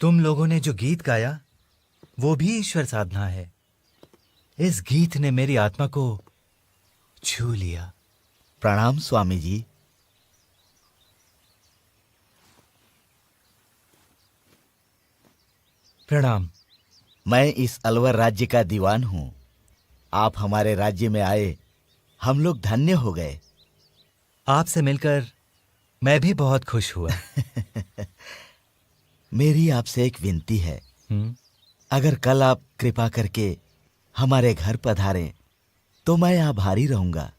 तुम लोगों ने जो गीत गाया वो भी ईश्वर साधना है। इस गीत ने मेरी आत्मा को छू लिया। प्रणाम स्वामी जी। प्रणाम। मैं इस अलवर राज्य का दीवान हूँ। आप हमारे राज्य में आए, हम लोग धन्य हो गए। आपसे मिलकर मैं भी बहुत खुश हुआ। मेरी आपसे एक विनती है। अगर कल आप कृपा करके हमारे घर पधारें तो मैं आभारी रहूंगा।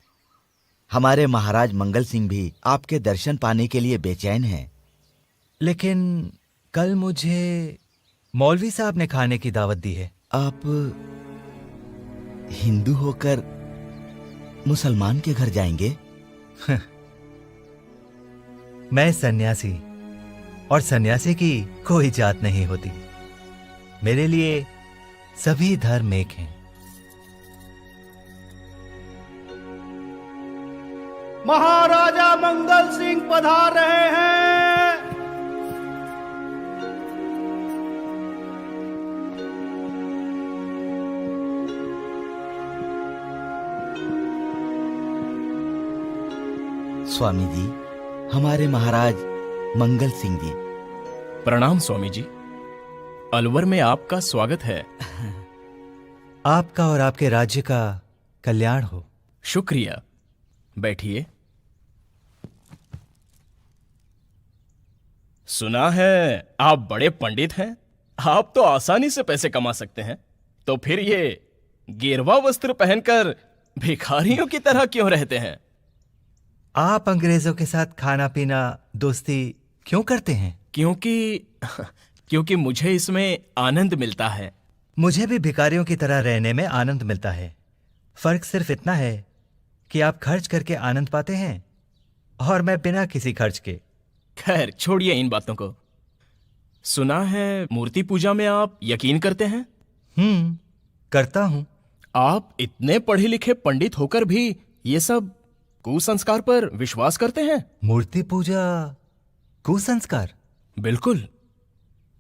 हमारे महाराज मंगल सिंह भी आपके दर्शन पाने के लिए बेचैन हैं। लेकिन कल मुझे मौलवी साहब ने खाने की दावत दी है। आप हिंदू होकर मुसलमान के घर जाएंगे? मैं सन्यासी, और सन्यासी की कोई जात नहीं होती। मेरे लिए सभी धर्म एक हैं। महाराजा मंगल सिंह पधार रहे हैं। स्वामी जी, हमारे महाराज मंगल सिंह जी। प्रणाम स्वामी जी। अलवर में आपका स्वागत है। आपका और आपके राज्य का कल्याण हो। शुक्रिया। बैठिए। सुना है आप बड़े पंडित हैं। आप तो आसानी से पैसे कमा सकते हैं, तो फिर ये गेरवा वस्त्र पहनकर भिखारियों की तरह क्यों रहते हैं? आप अंग्रेजों के साथ खाना पीना दोस्ती क्यों करते हैं? क्योंकि मुझे इसमें आनंद मिलता है। मुझे भी भिखारियों की तरह रहने में आनंद मिलता है। फर्क सिर्फ इतना है कि आप खर्च करके आनंद पाते हैं और मैं बिना किसी खर्च के। खैर छोड़िए इन बातों को। सुना है मूर्ति पूजा में आप यकीन करते हैं? करता हूं। आप इतने पढ़े लिखे पंडित होकर भी ये सब कुसंस्कार पर विश्वास करते हैं? मूर्ति पूजा कुसंस्कार? बिल्कुल।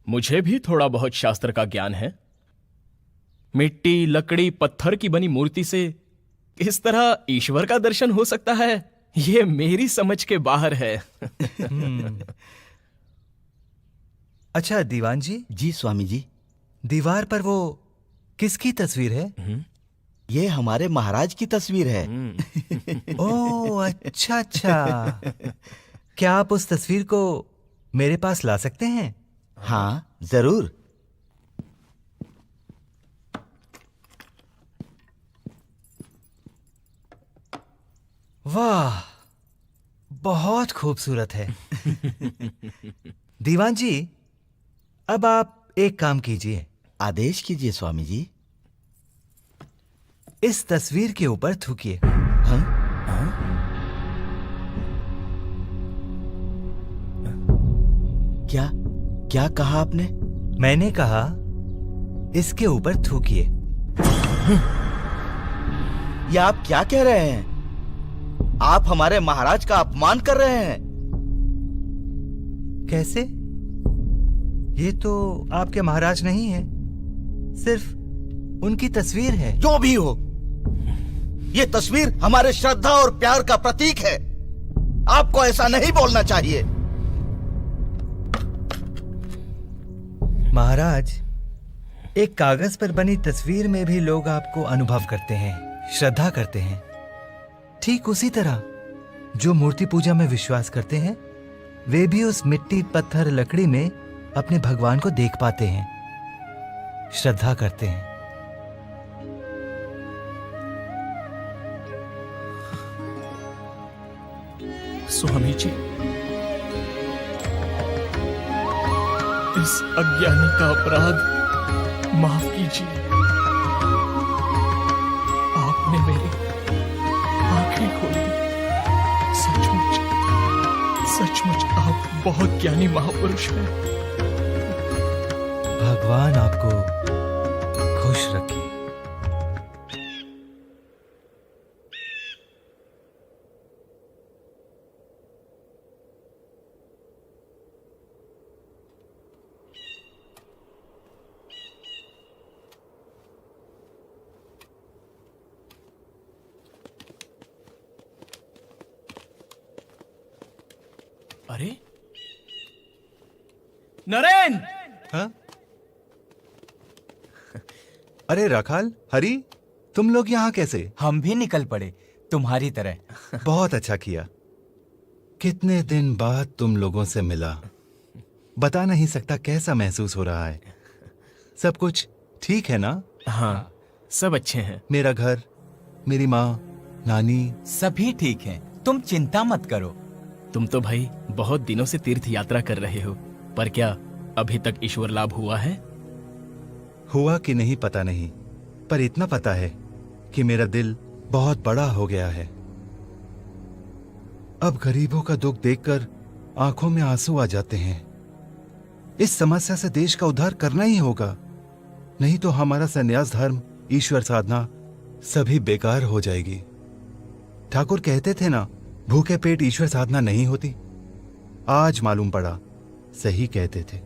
मुझे भी थोड़ा बहुत शास्त्र का ज्ञान है। मिट्टी, लकड़ी, पत्थर की बनी मूर्ति से किस तरह ईश्वर का दर्शन हो सकता है, ये मेरी समझ के बाहर है। अच्छा दीवान जी। जी स्वामी जी। दीवार पर वो किसकी तस्वीर है? ये हमारे महाराज की तस्वीर है। ओह अच्छा अच्छा। क्या आप उस तस्वीर को मेरे पास ला सकते हैं? हाँ जरूर। वाह, बहुत खूबसूरत है। दीवान जी, अब आप एक काम कीजिए। आदेश कीजिए स्वामी जी। इस तस्वीर के ऊपर थूकिए। हाँ? क्या कहा आपने? मैंने कहा इसके ऊपर थूकिए। ये आप क्या कह रहे हैं? आप हमारे महाराज का अपमान कर रहे हैं। कैसे? ये तो आपके महाराज नहीं है, सिर्फ उनकी तस्वीर है। जो भी हो, ये तस्वीर हमारे श्रद्धा और प्यार का प्रतीक है। आपको ऐसा नहीं बोलना चाहिए। महाराज, एक कागज पर बनी तस्वीर में भी लोग आपको अनुभव करते हैं, श्रद्धा करते हैं। ठीक उसी तरह जो मूर्ति पूजा में विश्वास करते हैं, वे भी उस मिट्टी, पत्थर, लकड़ी में अपने भगवान को देख पाते हैं, श्रद्धा करते हैं। स्वामी जी, इस अज्ञानी का अपराध माफ कीजिए। आपने मेरी आंखें खोल दी। सचमुच आप बहुत ज्ञानी महापुरुष हैं। भगवान आपको खुश रखे। अरे नरेन! हाँ? अरे राखाल, हरी, तुम लोग यहाँ कैसे? हम भी निकल पड़े तुम्हारी तरह। बहुत अच्छा किया। कितने दिन बाद तुम लोगों से मिला। बता नहीं सकता कैसा महसूस हो रहा है। सब कुछ ठीक है ना? हाँ, सब अच्छे हैं। मेरा घर, मेरी माँ, नानी सभी ठीक हैं। तुम चिंता मत करो। तुम तो भाई बहुत दिनों से तीर्थ यात्रा कर रहे हो, पर क्या अभी तक ईश्वर लाभ हुआ है? हुआ कि नहीं पता नहीं, पर इतना पता है कि मेरा दिल बहुत बड़ा हो गया है। अब गरीबों का दुख देखकर आंखों में आंसू आ जाते हैं। इस समस्या से देश का उद्धार करना ही होगा, नहीं तो हमारा संन्यास धर्म, ईश्वर साधना सभी बेकार हो जाएगी। ठाकुर कहते थे ना, भूखे पेट ईश्वर साधना नहीं होती। आज मालूम पड़ा, सही कहते थे।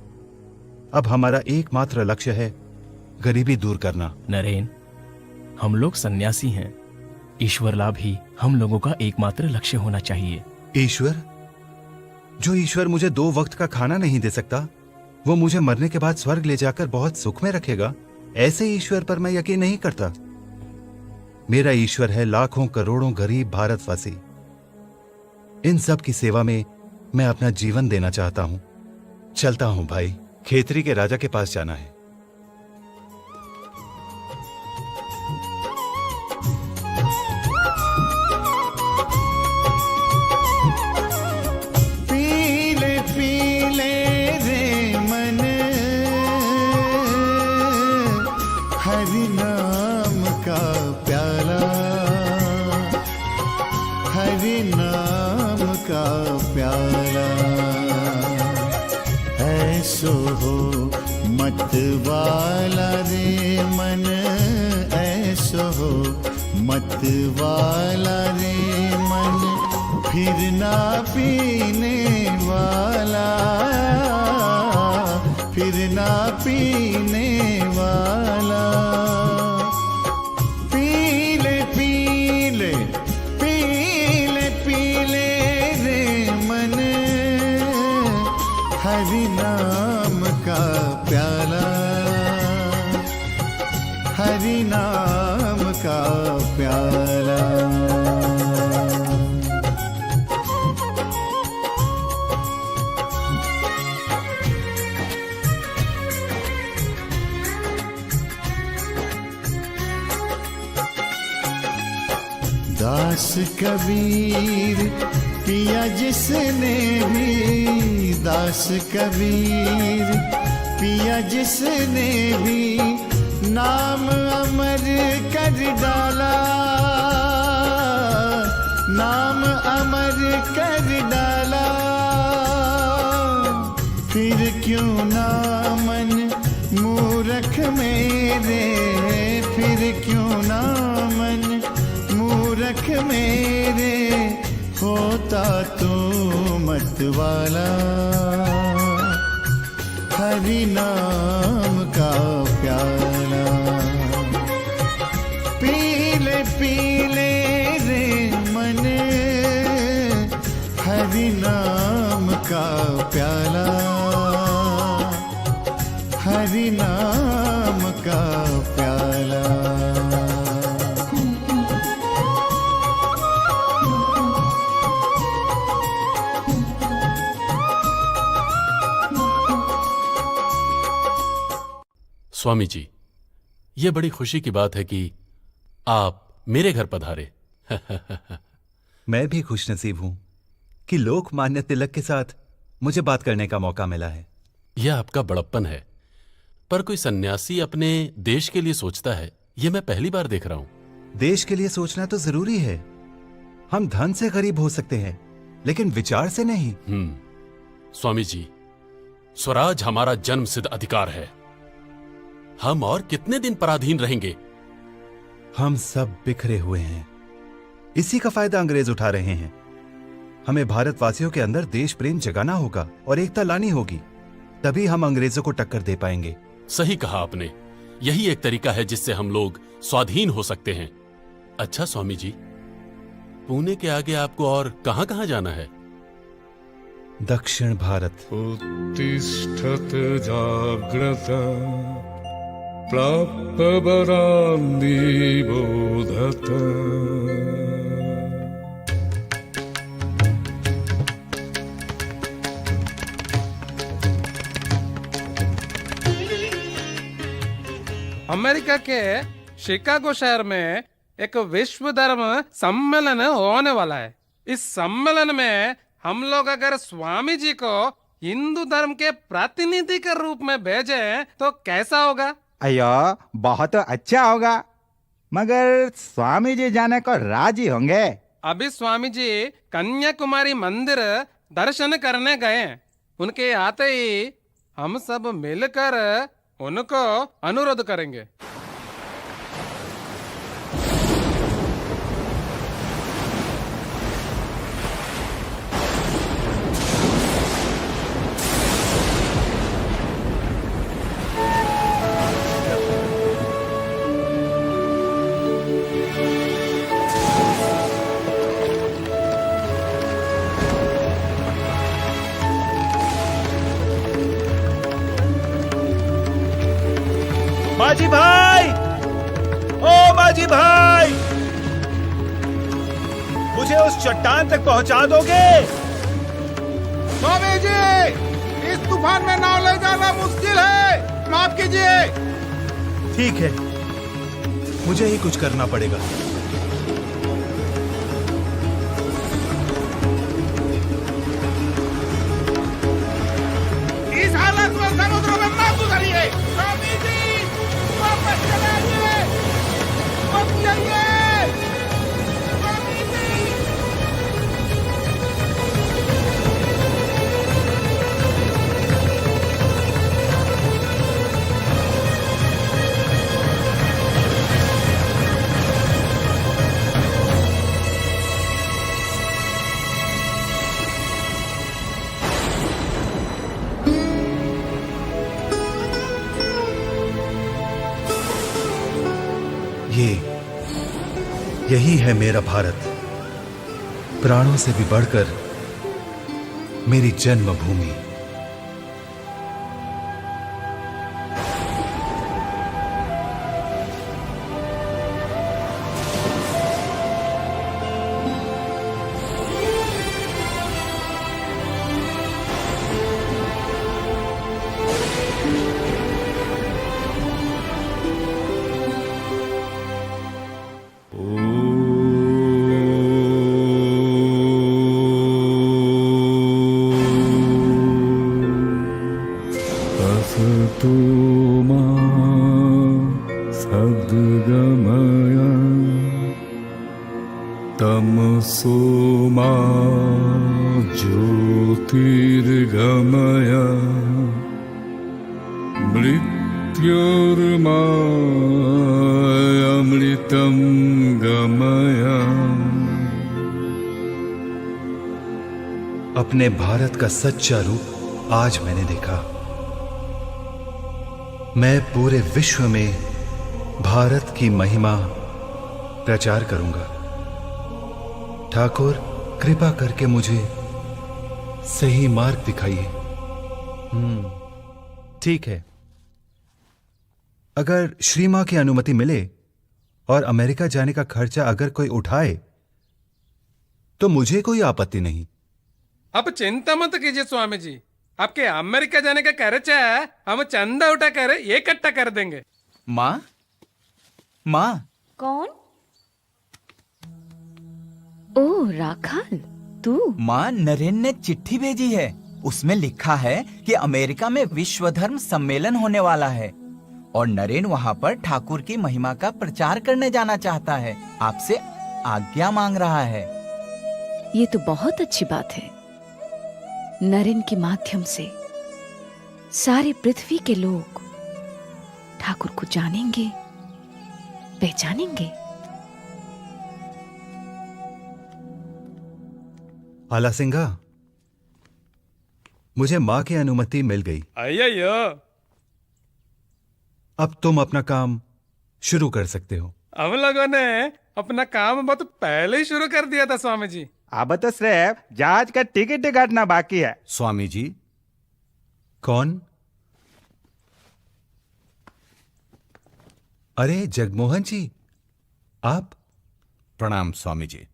अब हमारा एकमात्र लक्ष्य है गरीबी दूर करना। नरेन, हम लोग सन्यासी हैं। ईश्वर लाभ ही हम लोगों का एकमात्र लक्ष्य होना चाहिए। ईश्वर? जो ईश्वर मुझे 2 वक्त का खाना नहीं दे सकता, वो मुझे मरने के बाद स्वर्ग ले जाकर बहुत सुख में रखेगा, ऐसे ईश्वर पर मैं यकीन नहीं करता। मेरा ईश्वर है लाखों करोड़ों गरीब भारतवासी। इन सब की सेवा में मैं अपना जीवन देना चाहता हूं। चलता हूं भाई, खेतरी के राजा के पास जाना है। पीले पीले रे मन हरि नाम का प्याला, हरि नाम का प्याला। ऐसो हो मत वाला रे मन, ऐसो हो मत वाला रे मन, फिर ना पीने वाला, फिर ना हरि नाम का प्याला, हरि नाम का प्याला। दास कबीर पिया जिसने भी, दास कबीर पिया जिसने भी, नाम अमर कर डाला, नाम अमर कर डाला। फिर क्यों ना मन मूरख मेरे, फिर क्यों ना मन मूरख मेरे, होता तो मतवाला। हरि नाम का प्याला, पीले पीले रे मन, हरि नाम का प्याला, हरि नाम का प्याला। स्वामी जी, ये बड़ी खुशी की बात है कि आप मेरे घर पधारे। मैं भी खुशनसीब हूं कि लोकमान्य तिलक के साथ मुझे बात करने का मौका मिला है। यह आपका बड़प्पन है, पर कोई सन्यासी अपने देश के लिए सोचता है, यह मैं पहली बार देख रहा हूं। देश के लिए सोचना तो जरूरी है। हम धन से गरीब हो सकते हैं, लेकिन विचार से नहीं। स्वामी जी, स्वराज हमारा जन्म सिद्ध अधिकार है। हम और कितने दिन पराधीन रहेंगे? हम सब बिखरे हुए हैं, इसी का फायदा अंग्रेज उठा रहे हैं। हमें भारतवासियों के अंदर देश प्रेम जगाना होगा और एकता लानी होगी, तभी हम अंग्रेजों को टक्कर दे पाएंगे। सही कहा आपने, यही एक तरीका है जिससे हम लोग स्वाधीन हो सकते हैं। अच्छा स्वामी जी, पुणे के आगे आपको और कहां कहां जाना है? दक्षिण भारत। उत्तिष्ठत जाग्रत प्राप्य वरान्नि बोधत। अमेरिका के शिकागो शहर में एक विश्व धर्म सम्मेलन होने वाला है। इस सम्मेलन में हम लोग अगर स्वामी जी को हिंदू धर्म के प्रतिनिधि के रूप में भेजे तो कैसा होगा? अयो, बहुत अच्छा होगा, मगर स्वामी जी जाने को राजी होंगे? अभी स्वामी जी कन्याकुमारी मंदिर दर्शन करने गए। उनके आते ही हम सब मिलकर उनको अनुरोध करेंगे। माझी भाई, ओ माझी भाई, मुझे उस चट्टान तक पहुंचा दोगे? स्वामी जी, इस तूफान में नाव ले जाना मुश्किल है, माफ कीजिए। ठीक है, मुझे ही कुछ करना पड़ेगा। इस हालत में समुद्र में मत गुजरिए। स्वामी जी, वापस चले आइए, मत जाइए। स्वामी जी, यही है मेरा भारत, प्राणों से भी बढ़कर मेरी जन्मभूमि। निर्गमय मृत्योर्मायामृतं गमय। अपने भारत का सच्चा रूप आज मैंने देखा। मैं पूरे विश्व में भारत की महिमा प्रचार करूंगा। ठाकुर कृपा करके मुझे सही मार्ग दिखाइए। ठीक है, अगर श्री मां की अनुमति मिले और अमेरिका जाने का खर्चा अगर कोई उठाए तो मुझे कोई आपत्ति नहीं। अब चिंता मत कीजिए स्वामी जी, आपके अमेरिका जाने का खर्चा हम चंदा उठा कर इकट्ठा कर देंगे। माँ, माँ। कौन? ओ राखाल, तू? माँ, नरेन ने चिट्ठी भेजी है। उसमें लिखा है कि अमेरिका में विश्व धर्म सम्मेलन होने वाला है और नरेन वहाँ पर ठाकुर की महिमा का प्रचार करने जाना चाहता है। आपसे आज्ञा मांग रहा है। ये तो बहुत अच्छी बात है। नरेन के माध्यम से सारी पृथ्वी के लोग ठाकुर को जानेंगे, पहचानेंगे। आला सिंघा, मुझे मां की अनुमति मिल गई। अय्यो, अब तुम अपना काम शुरू कर सकते हो। हम लोगों ने अपना काम बहुत पहले ही शुरू कर दिया था स्वामी जी। अब तो सिर्फ जहाज का टिकट काटना बाकी है। स्वामी जी। कौन? अरे जगमोहन जी, आप? प्रणाम स्वामी जी।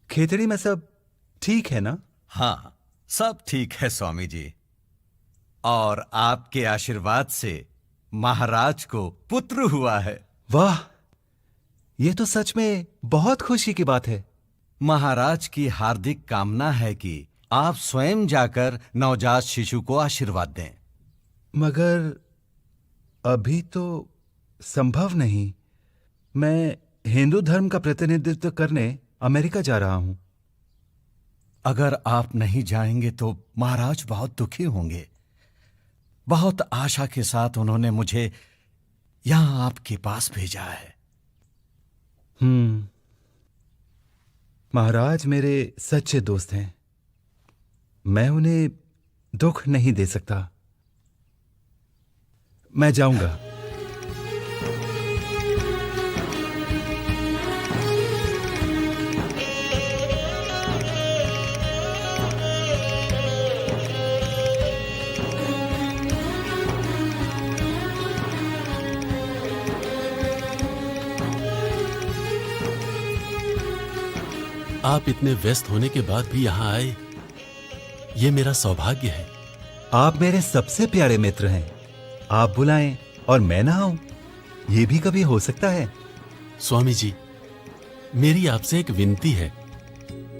खेतड़ी में सब ठीक है ना? हाँ, सब ठीक है स्वामी जी। और आपके आशीर्वाद से महाराज को पुत्र हुआ है। वाह, ये तो सच में बहुत खुशी की बात है। महाराज की हार्दिक कामना है कि आप स्वयं जाकर नवजात शिशु को आशीर्वाद दें। मगर अभी तो संभव नहीं। मैं हिंदू धर्म का प्रतिनिधित्व करने अमेरिका जा रहा हूं। अगर आप नहीं जाएंगे तो महाराज बहुत दुखी होंगे। बहुत आशा के साथ उन्होंने मुझे यहां आपके पास भेजा है। महाराज मेरे सच्चे दोस्त हैं। मैं उन्हें दुख नहीं दे सकता। मैं जाऊंगा। आप इतने व्यस्त होने के बाद भी यहाँ आए, ये मेरा सौभाग्य है। आप मेरे सबसे प्यारे मित्र हैं। आप बुलाएं और मैं ना आऊं, ये भी कभी हो सकता है? स्वामी जी, मेरी आपसे एक विनती है।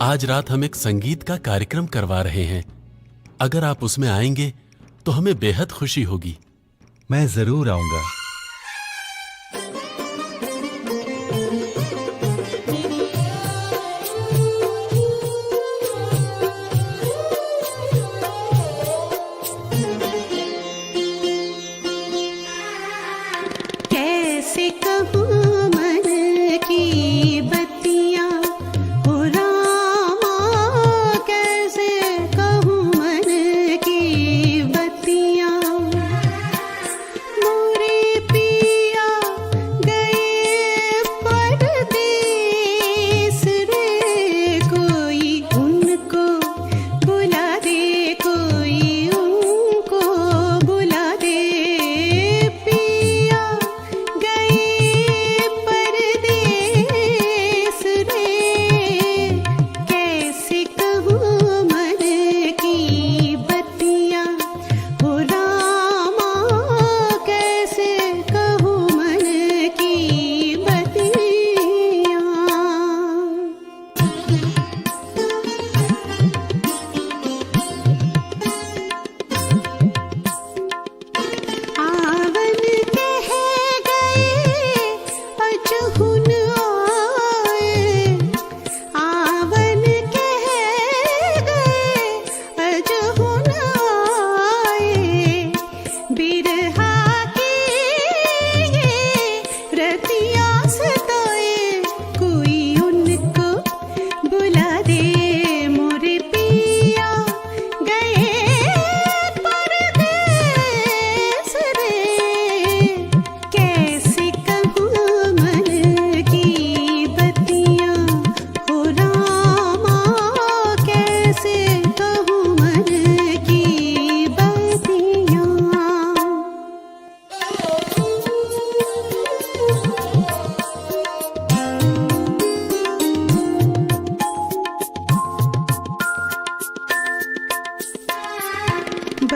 आज रात हम एक संगीत का कार्यक्रम करवा रहे हैं। अगर आप उसमें आएंगे तो हमें बेहद खुशी होगी। मैं जरूर आऊंगा। मोरे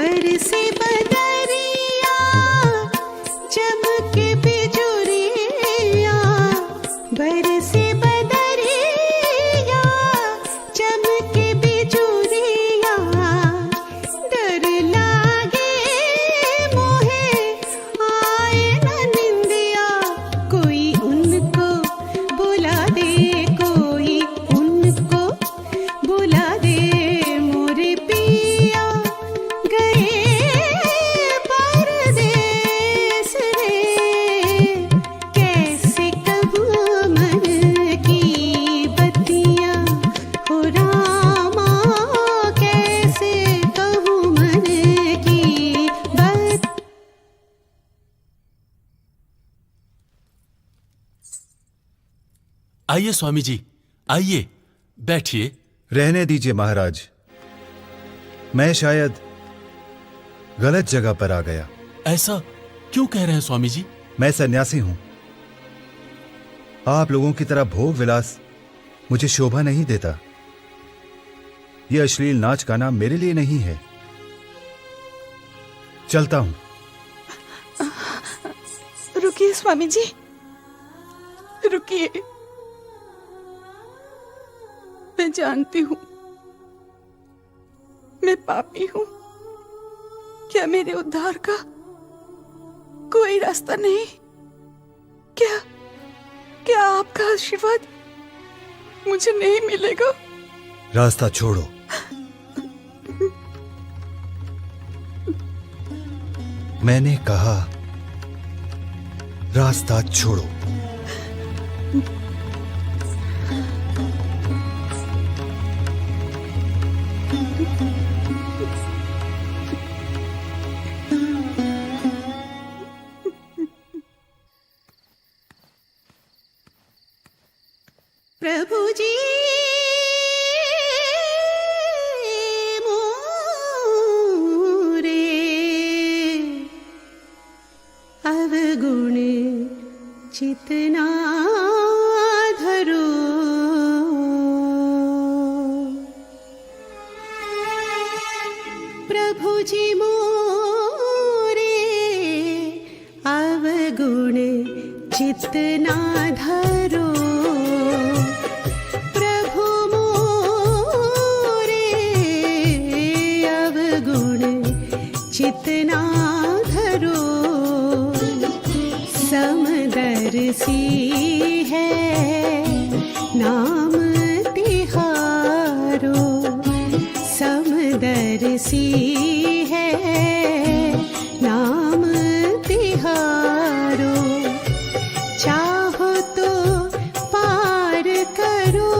बरसे बदरिया चमके बिजुरिया बरसे बदरिया चमके बिजुरिया डर लागे मोहे आए न निंदिया कोई उनको बुला दे कोई उनको बुला दे मोरे पिया गए परदेस रे कैसे कहूँ मन की बतिया हो रामा कैसे कहूँ मन की बत आइए स्वामी जी, आइए बैठिए। रहने दीजिए महाराज, मैं शायद गलत जगह पर आ गया। ऐसा क्यों कह रहे हैं स्वामी जी? मैं सन्यासी हूं। आप लोगों की तरह भोग विलास मुझे शोभा नहीं देता। यह अश्लील नाच गाना मेरे लिए नहीं है। चलता हूं। रुकिए स्वामी जी, रुकिए। मैं जानती हूँ मैं पापी हूँ। क्या मेरे उद्धार का कोई रास्ता नहीं? क्या क्या आपका आशीर्वाद मुझे नहीं मिलेगा? रास्ता छोड़ो। मैंने कहा रास्ता छोड़ो। प्रभु जी मोरे अवगुण चितना धरो प्रभु जी मोरे अवगुण चितना धरो प्रभु मोरे अवगुण चितना धरो समदर्शी है नाम तिहारो समदर्शी है नाम तिहारो चाहो तो पार करो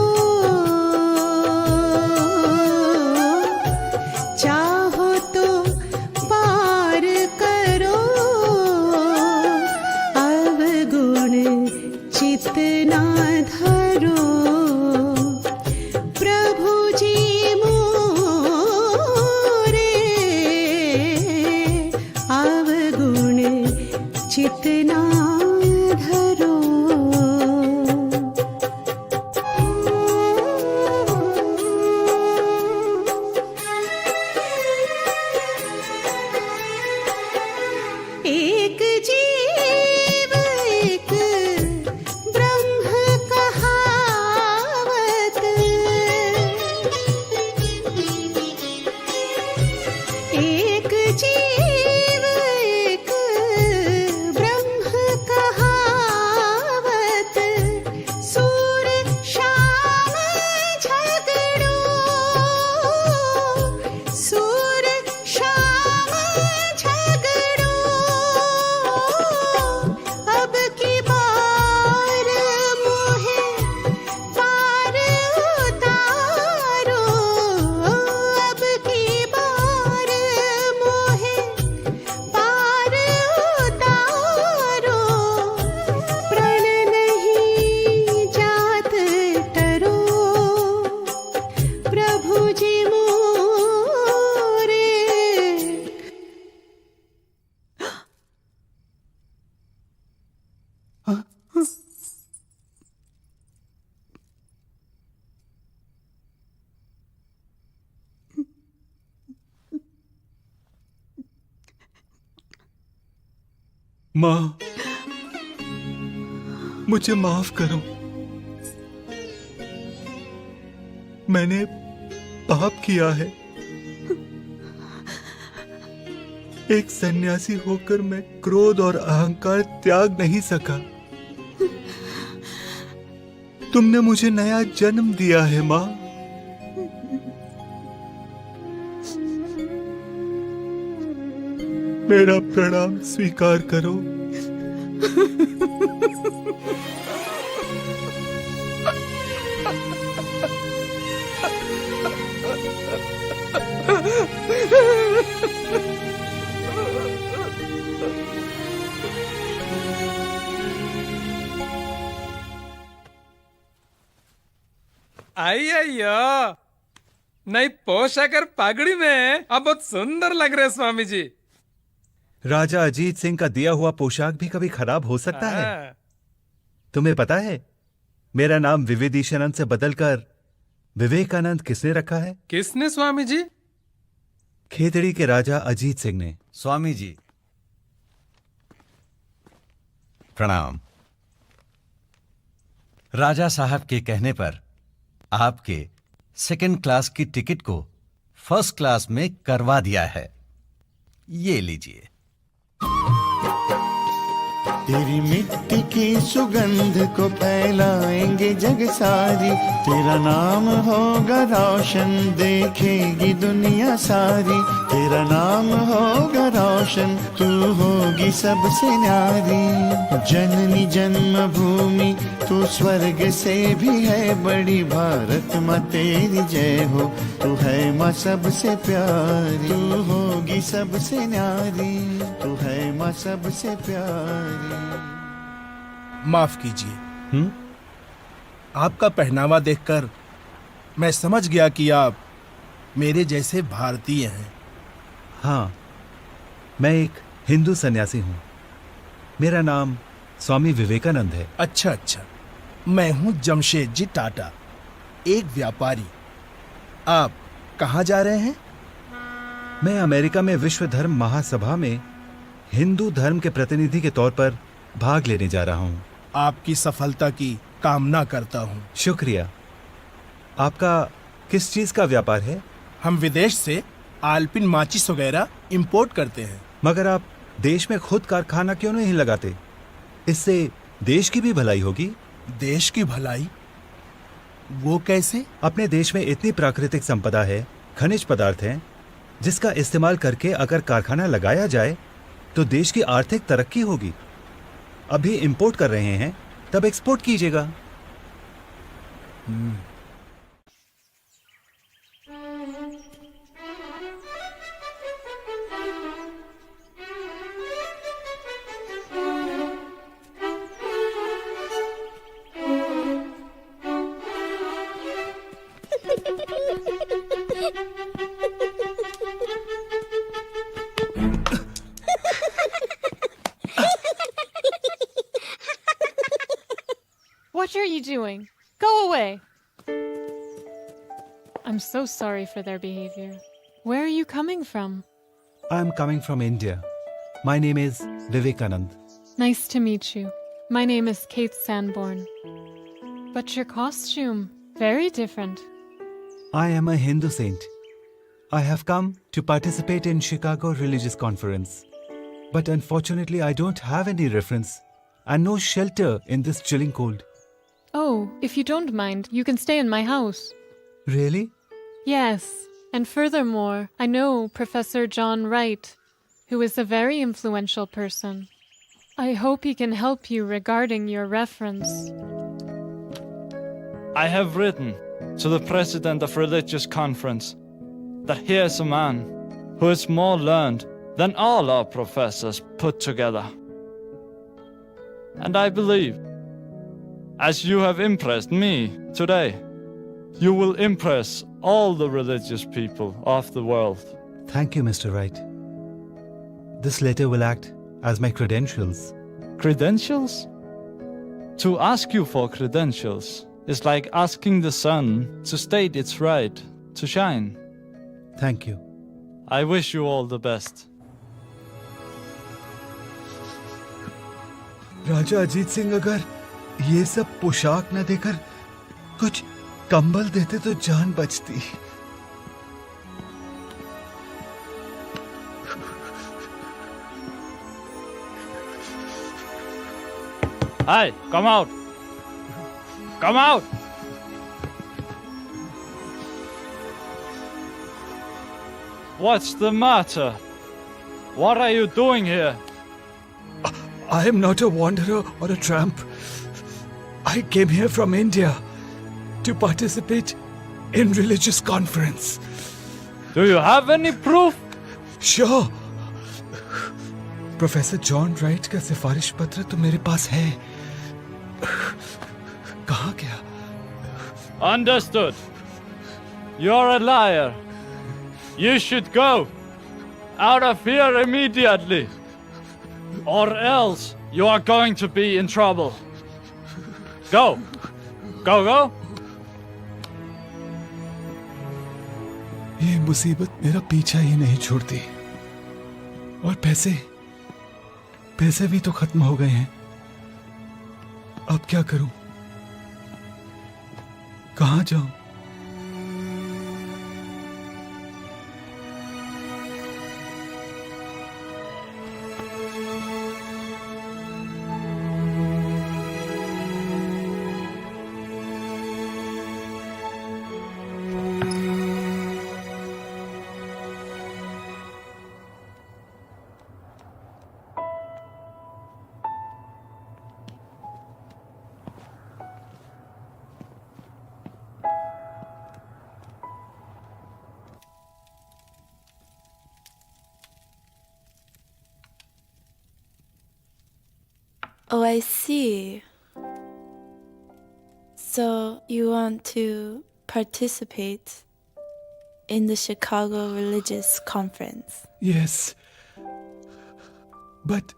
चाहो तो पार करो अवगुण चितना धरो प्रभु जी मोरे अवगुण चितना धरो एक जीव एक ब्रह्म कहावत एक जीव एक ब्रह्म कहावत सूर शाम झगड़ो सूर शाम झगड़ो अब की बार मोहे पार उतारो अब की बार माँ, मुझे माफ करो। मैंने पाप किया है। एक सन्यासी होकर मैं क्रोध और अहंकार त्याग नहीं सका। तुमने मुझे नया जन्म दिया है माँ। मेरा प्रणाम स्वीकार करो। अయ్యయ్యో नई पोशाक और पगड़ी में अब बहुत सुंदर लग रहे स्वामी जी। राजा अजीत सिंह का दिया हुआ पोशाक भी कभी खराब हो सकता है। तुम्हें पता है मेरा नाम विविधीशानंद से बदलकर विवेकानंद किसने रखा है? किसने स्वामी जी? खेतड़ी के राजा अजीत सिंह ने। स्वामी जी प्रणाम। राजा साहब के कहने पर आपके सेकंड क्लास की टिकट को फर्स्ट क्लास में करवा दिया है। ये लीजिए। तेरी मिट्टी की सुगंध को फैलाएंगे जग सारी, तेरा नाम होगा रोशन देखेगी दुनिया सारी, तेरा नाम होगा रोशन तू होगी सबसे न्यारी। जननी जन्मभूमि तू स्वर्ग से भी है बड़ी, भारत माँ तेरी जय हो, तू है माँ सबसे प्यारी, तू होगी सबसे न्यारी, तू है माँ सबसे प्यारी। माफ कीजिए, आपका पहनावा देखकर मैं समझ गया कि आप मेरे जैसे भारतीय हैं। हाँ, मैं एक हिंदू सन्यासी हूँ। मेरा नाम स्वामी विवेकानंद है। अच्छा अच्छा, मैं हूँ जमशेद जी टाटा, एक व्यापारी। आप कहाँ जा रहे हैं? मैं अमेरिका में विश्व धर्म महासभा में हिंदू धर्म के प्रतिनिधि के तौर पर भाग लेने जा रहा हूँ। आपकी सफलता की कामना करता हूँ। शुक्रिया। आपका किस चीज का व्यापार है? हम विदेश से आल्पिन माचिस वगैरह इंपोर्ट करते हैं। मगर आप देश में खुद कारखाना क्यों नहीं लगाते? इससे देश की भी भलाई होगी। देश की भलाई? वो कैसे? अपने देश में इतनी प्राकृतिक संपदा है, खनिज पदार्थ हैं, जिसका इस्तेमाल करके अगर कारखाना लगाया जाए तो देश की आर्थिक तरक्की होगी। अभी इंपोर्ट कर रहे हैं, तब एक्सपोर्ट कीजिएगा। What are you doing? Go away! I'm so sorry for their behavior. Where are you coming from? I am coming from India. My name is Vivekanand. Nice to meet you. My name is Kate Sanborn. But your costume, very different. I am a Hindu saint. I have come to participate in Chicago Religious Conference. But unfortunately, I don't have any reference and no shelter in this chilling cold. Oh, if you don't mind, you can stay in my house. Really? Yes, and furthermore, I know Professor John Wright, who is a very influential person. I hope he can help you regarding your reference. I have written to the President of Religious Conference that he is a man who is more learned than all our professors put together. And I believe, as you have impressed me today, you will impress all the religious people of the world. Thank you, Mr. Wright. This letter will act as my credentials. Credentials? To ask you for credentials is like asking the sun to state its right to shine. Thank you. I wish you all the best. राजा अजीत सिंह अगर ये सब पोशाक न देकर कुछ कंबल देते तो जान बचती। Hey, come out! Come out! What's the matter? What are you doing here? I am not a wanderer or a tramp. I came here from India to participate in religious conference. Do you have any proof? Sure. Professor John Wright का सिफारिश पत्र तो मेरे पास है। कहाँ गया? Understood. You're a liar. You should go out of here immediately, or else you are going to be in trouble. Go. Go, go. ये मुसीबत मेरा पीछा ही नहीं छोड़ती, और पैसे भी तो खत्म हो गए हैं। अब क्या करूं? कहां जाऊं? Oh, I see. So you want to participate in the Chicago Religious Conference? Yes. But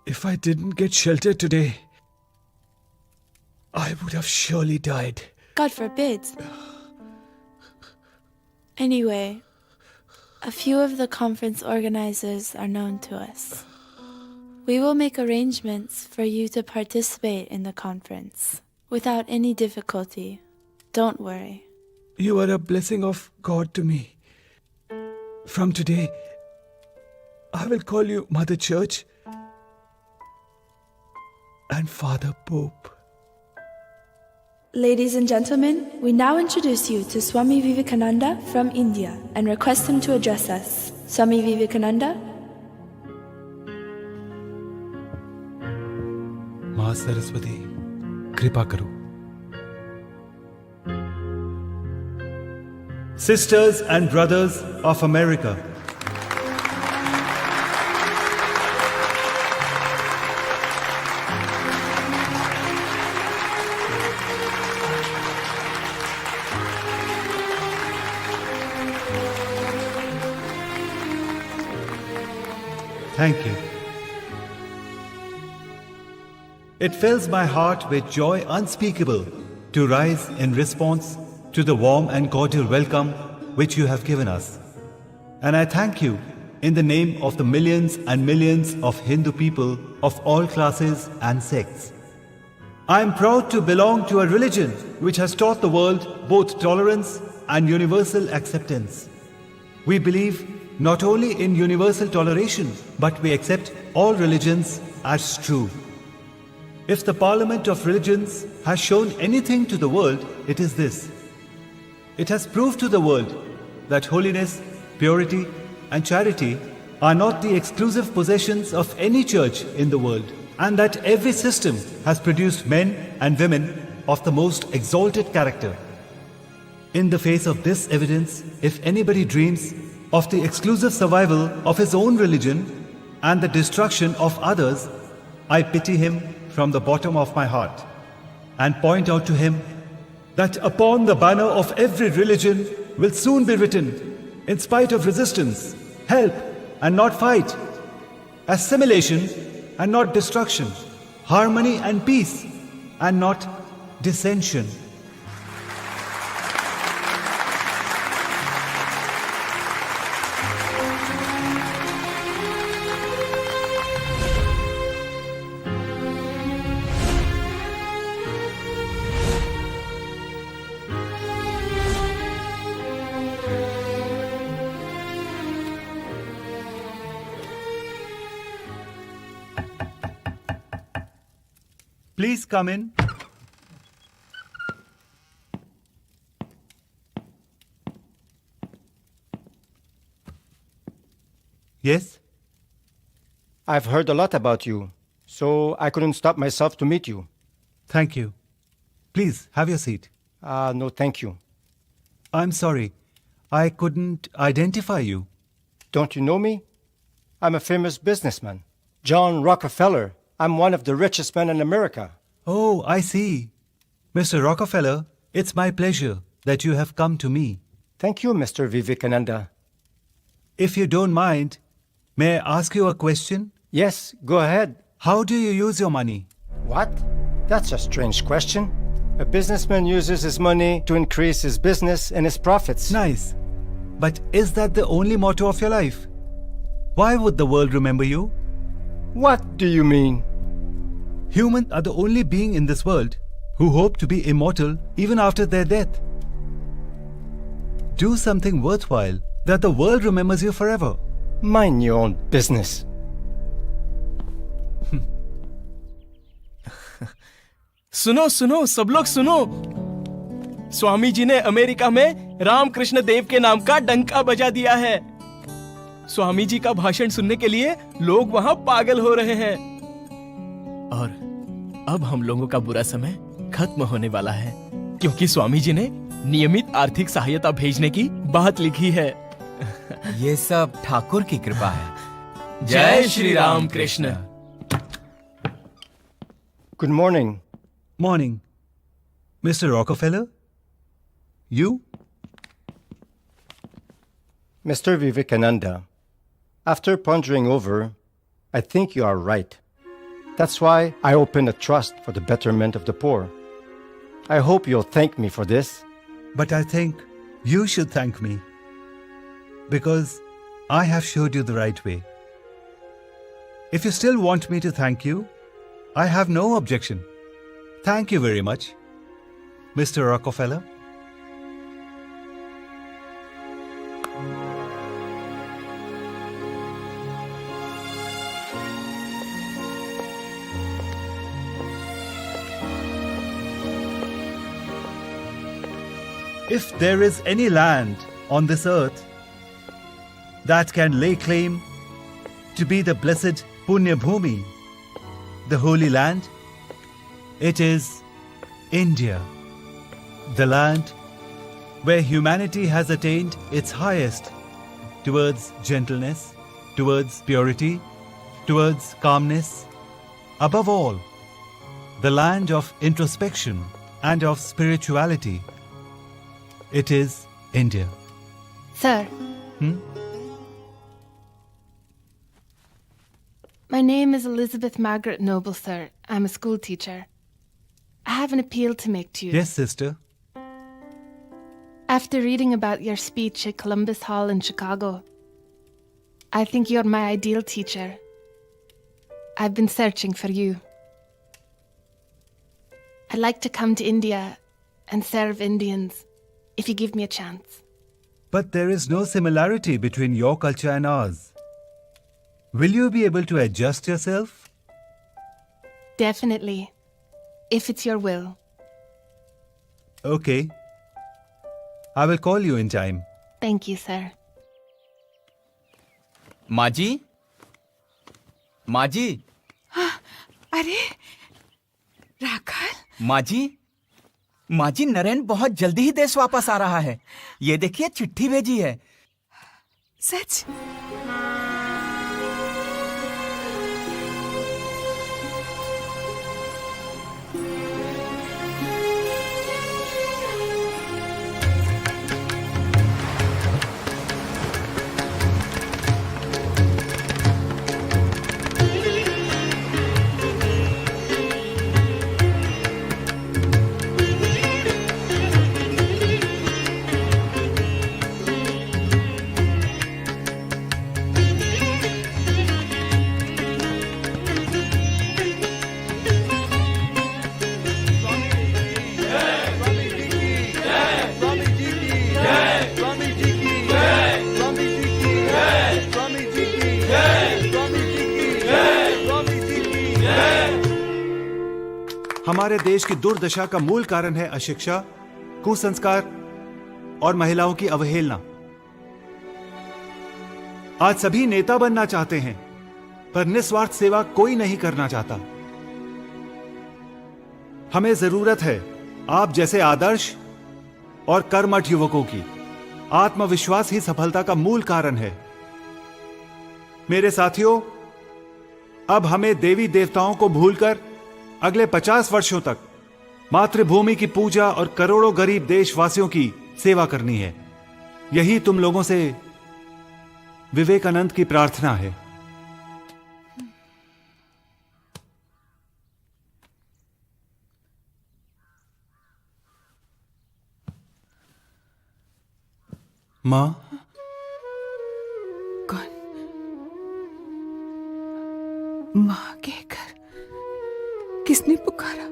if I didn't get shelter today, I would have surely died. God forbid. Anyway, a few of the conference organizers are known to us. We will make arrangements for you to participate in the conference without any difficulty. Don't worry. You are a blessing of God to me. From today, I will call you Mother Church and Father Pope. Ladies and gentlemen, we now introduce you to Swami Vivekananda from India and request him to address us. Swami Vivekananda. माँ सरस्वती, कृपा करो। Sisters and brothers of America, thank you. It fills my heart with joy unspeakable to rise in response to the warm and cordial welcome which you have given us. And I thank you in the name of the millions and millions of Hindu people of all classes and sects. I am proud to belong to a religion which has taught the world both tolerance and universal acceptance. We believe not only in universal toleration, but we accept all religions as true. If the Parliament of Religions has shown anything to the world, it is this. It has proved to the world that holiness, purity, and charity are not the exclusive possessions of any church in the world, and that every system has produced men and women of the most exalted character. In the face of this evidence, if anybody dreams of the exclusive survival of his own religion and the destruction of others, I pity him from the bottom of my heart and point out to him that upon the banner of every religion will soon be written, in spite of resistance, help and not fight, assimilation and not destruction, harmony and peace and not dissension. Please come in. Yes? I've heard a lot about you, so I couldn't stop myself to meet you. Thank you. Please have your seat. No, thank you. I'm sorry. I couldn't identify you. Don't you know me? I'm a famous businessman. John Rockefeller. I'm one of the richest men in America. Oh, I see. Mr. Rockefeller, it's my pleasure that you have come to me. Thank you, Mr. Vivekananda. If you don't mind, may I ask you a question? Yes, go ahead. How do you use your money? What? That's a strange question. A businessman uses his money to increase his business and his profits. Nice. But is that the only motto of your life? Why would the world remember you? What do you mean? Humans are the only being in this world who hope to be immortal even after their death. Do something worthwhile that the world remembers you forever. Mind your own business. सुनो सुनो सब लोग सुनो, स्वामी जी ने America में रामकृष्ण देव के नाम का डंका बजा दिया है। स्वामी जी का भाषण सुनने के लिए लोग वहां पागल हो रहे हैं। और अब हम लोगों का बुरा समय खत्म होने वाला है, क्योंकि स्वामी जी ने नियमित आर्थिक सहायता भेजने की बात लिखी है। ये सब ठाकुर की कृपा है। जय Shri Ram Krishna. Good morning. Morning. Mr. Rockefeller? You? Mr. Vivekananda, after pondering over, I think you are right. That's why I opened a trust for the betterment of the poor. I hope you'll thank me for this. But I think you should thank me. Because I have showed you the right way. If you still want me to thank you, I have no objection. Thank you very much, Mr. Rockefeller. If there is any land on this earth that can lay claim to be the blessed Punya Bhumi, the holy land, it is India, the land where humanity has attained its highest towards gentleness, towards purity, towards calmness. Above all, the land of introspection and of spirituality. It is India. Sir. My name is Elizabeth Margaret Noble, sir. I'm a school teacher. I have an appeal to make to you. Yes, sister. After reading about your speech at Columbus Hall in Chicago, I think you're my ideal teacher. I've been searching for you. I'd like to come to India and serve Indians if you give me a chance. But there is no similarity between your culture and ours. Will you be able to adjust yourself? Definitely, if it's your will. Okay. I will call you in time. Thank you, sir. माँ जी, माँ जी, अरे राखल, माँ जी, नरेन बहुत जल्दी ही देश वापस आ रहा है। ये देखिए चिट्ठी भेजी है। सच? हमारे देश की दुर्दशा का मूल कारण है अशिक्षा, कुसंस्कार और महिलाओं की अवहेलना। आज सभी नेता बनना चाहते हैं, पर निस्वार्थ सेवा कोई नहीं करना चाहता। हमें जरूरत है आप जैसे आदर्श और कर्मठ युवकों की। आत्मविश्वास ही सफलता का मूल कारण है। मेरे साथियों, अब हमें देवी देवताओं को भूलकर अगले 50 वर्षों तक मातृभूमि की पूजा और करोड़ों गरीब देशवासियों की सेवा करनी है। यही तुम लोगों से विवेकानंद की प्रार्थना है। मां, कौन? मां कहकर किसने पुकारा?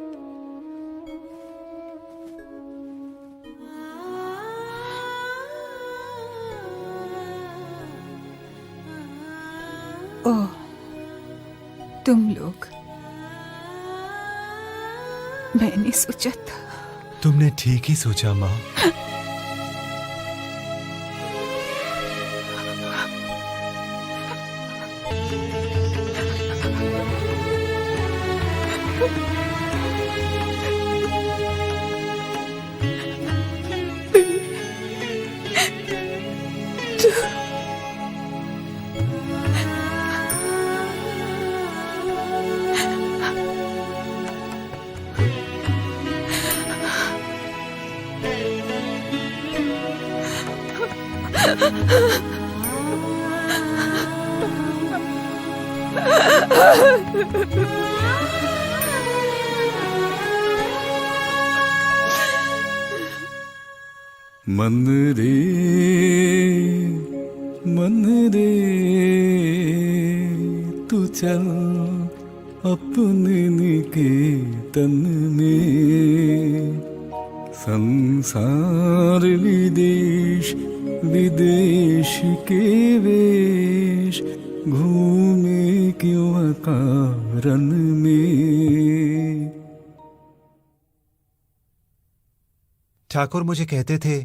ओह, तुम लोग। मैंने सोचा था। तुमने ठीक ही सोचा मां। मन रे तू चल अपने निकेतन में, संसार विदेश विदेश के वेश, घूमे क्यों अकारण में। ठाकुर मुझे कहते थे,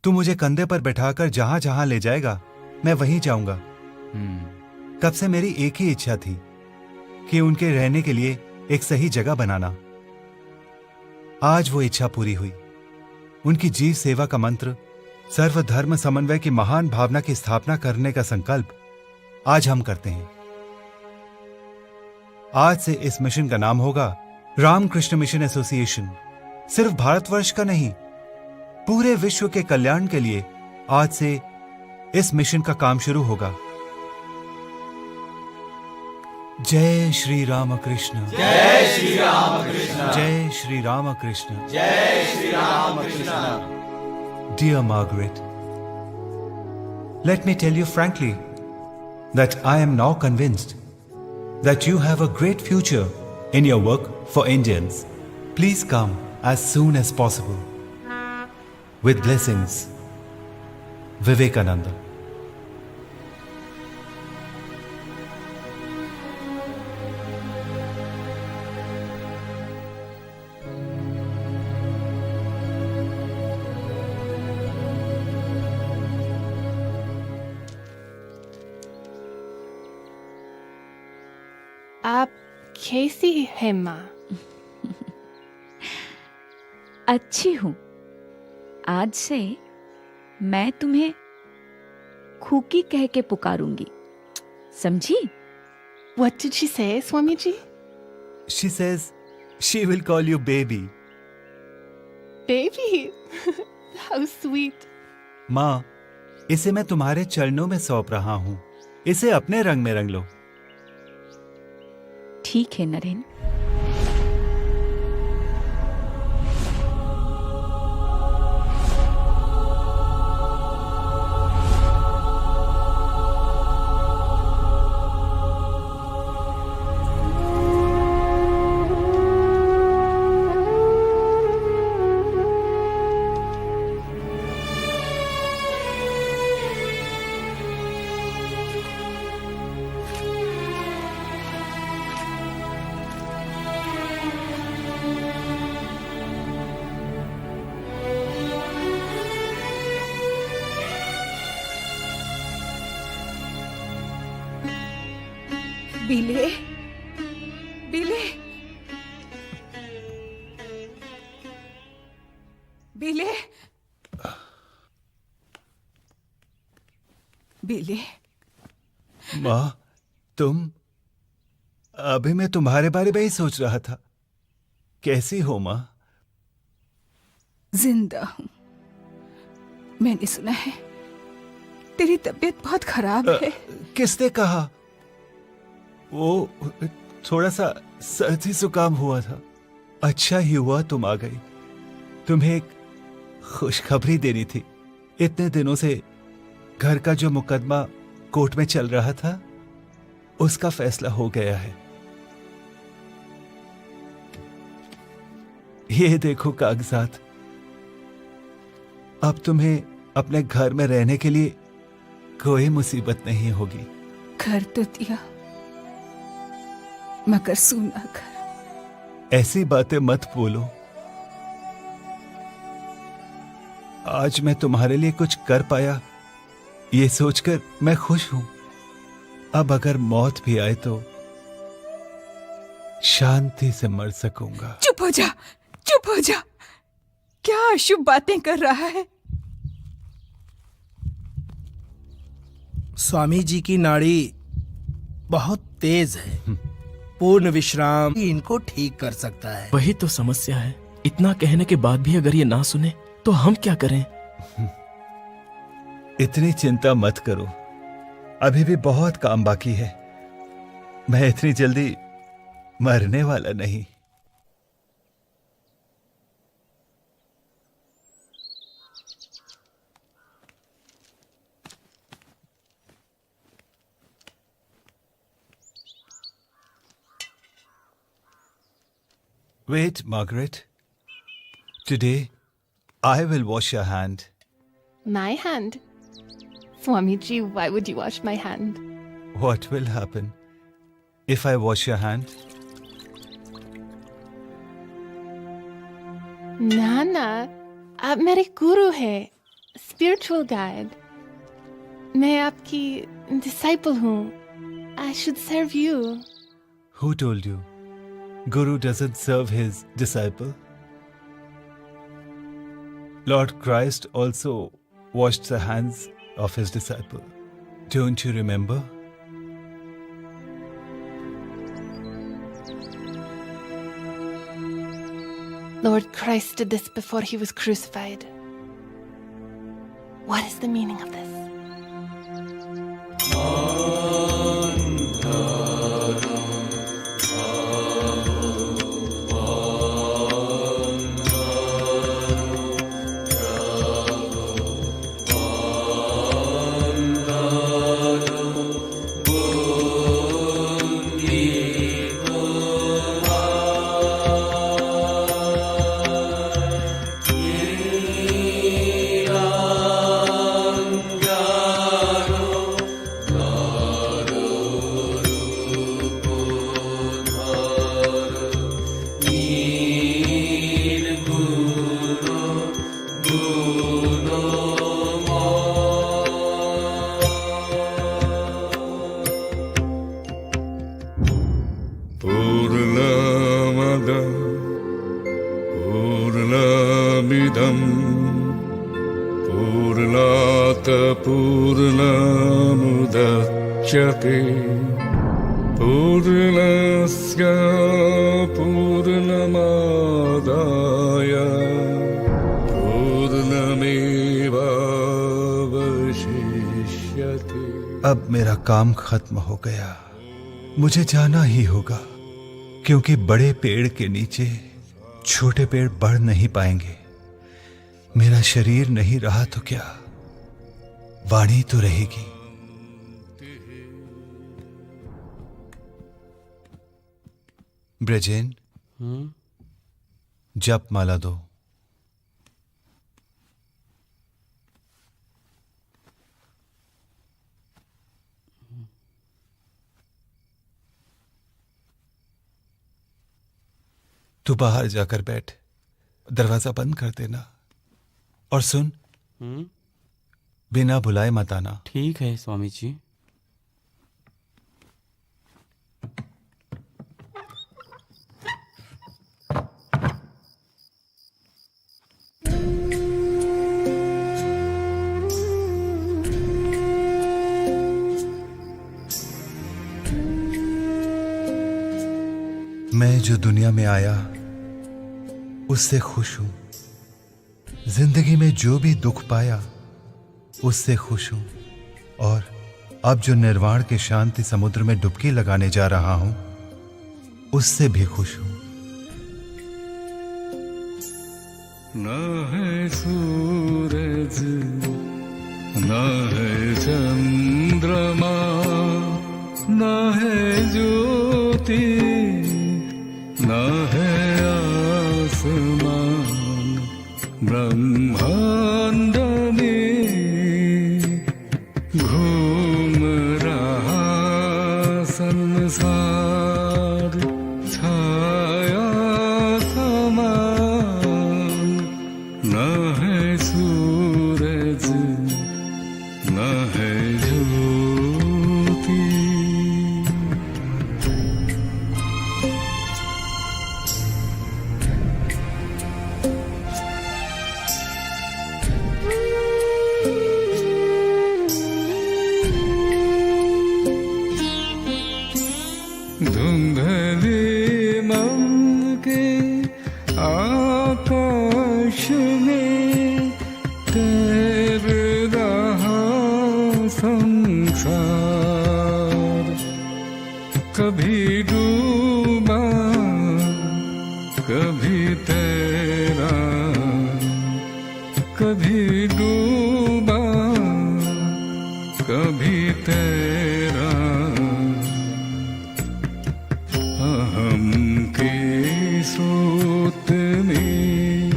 तू मुझे कंधे पर बैठाकर जहां जहां ले जाएगा मैं वहीं जाऊंगा। तब से मेरी एक ही इच्छा थी कि उनके रहने के लिए एक सही जगह बनाना। आज वो इच्छा पूरी हुई। उनकी जीव सेवा का मंत्र, सर्वधर्म समन्वय की महान भावना की स्थापना करने का संकल्प आज हम करते हैं। आज से इस मिशन का नाम होगा रामकृष्ण मिशन एसोसिएशन। सिर्फ भारतवर्ष का नहीं, पूरे विश्व के कल्याण के लिए आज से इस मिशन का काम शुरू होगा। जय श्री रामकृष्ण, जय श्री रामकृष्ण, जय श्री रामकृष्ण, जय Shri Ramakrishna. Dear Margaret, let me tell you frankly that I am now convinced that you have a great future in your work for Indians. Please come as soon as possible. With blessings, Vivekananda. आप कैसी हैं माँ? अच्छी हूँ। आज से मैं तुम्हें खूकी कह के पुकारूंगी, समझी? What did she say, Swami ji? She says she will call you baby. Baby, how sweet. माँ, इसे मैं तुम्हारे चरणों में सौंप रहा हूँ। इसे अपने रंग में रंग लो। ठीक है नरेन। बिले बिले बिले बिले माँ, तुम? अभी मैं तुम्हारे बारे में ही सोच रहा था। कैसी हो माँ? जिंदा हूं। मैंने सुना है तेरी तबीयत बहुत खराब है। किसने कहा? वो थोड़ा सा सर्दी जुकाम हुआ था। अच्छा ही हुआ तुम आ गई। तुम्हें एक खुशखबरी देनी थी। इतने दिनों से घर का जो मुकदमा कोर्ट में चल रहा था, उसका फैसला हो गया है। ये देखो कागजात। अब तुम्हें अपने घर में रहने के लिए कोई मुसीबत नहीं होगी। घर तो दिया मगर सुना घर। ऐसी बातें मत बोलो। आज मैं तुम्हारे लिए कुछ कर पाया, ये सोचकर मैं खुश हूं। अब अगर मौत भी आए तो शांति से मर सकूंगा। चुप हो जा, चुप हो जा। क्या अशुभ बातें कर रहा है? स्वामी जी की नाड़ी बहुत तेज है। पूर्ण विश्राम ही इनको ठीक कर सकता है। वही तो समस्या है। इतना कहने के बाद भी अगर ये ना सुने तो हम क्या करें? इतनी चिंता मत करो, अभी भी बहुत काम बाकी है। मैं इतनी जल्दी मरने वाला नहीं। Wait, Margaret. Today, I will wash your hand. My hand? Swamiji, why would you wash my hand? What will happen if I wash your hand? Nana, आप मेरे गुरु हैं, spiritual guide. मैं आपकी disciple हूँ. I should serve you. Who told you? Guru doesn't serve his disciple. Lord Christ also washed the hands of his disciple. Don't you remember? Lord Christ did this before he was crucified. What is the meaning of this? पूर्णमद पूर्णमिदं पूर्णात् पूर्णमुदच्यते पूर्णस्य पूर्णमादाय पूर्णमेवावशिष्यते। अब मेरा काम खत्म हो गया, मुझे जाना ही होगा, क्योंकि बड़े पेड़ के नीचे छोटे पेड़ बढ़ नहीं पाएंगे। मेरा शरीर नहीं रहा तो क्या, वाणी तो रहेगी। ब्रजेन, जप माला दो। तू बाहर जाकर बैठ, दरवाजा बंद कर देना। और सुन, बिना बुलाए मत आना। ठीक है स्वामी जी। मैं जो दुनिया में आया उससे खुश हूं। जिंदगी में जो भी दुख पाया उससे खुश हूं। और अब जो निर्वाण के शांति समुद्र में डुबकी लगाने जा रहा हूं उससे भी खुश हूं। न है सूरज न है चंद्रमा न है ज्योति न है आसमान ब्रह्मांड में घूम रहा संसार छाया समान न है सूरज न है ज्योति। धुंधले मन के आकाश में तैर रहा संसार कभी डूबा कभी तैरा कभी डूबा कभी तैरा अहम के स्रोत में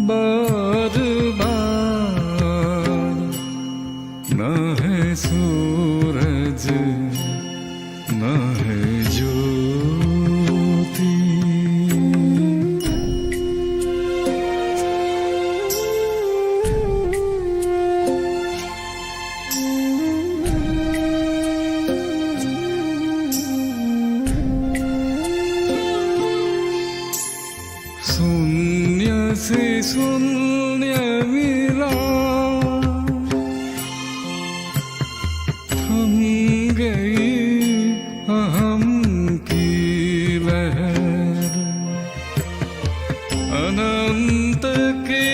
बार बार न है सूरज न है ज्योति। शून्य से शून्य मिला थम गई अहम की लहर अनंत के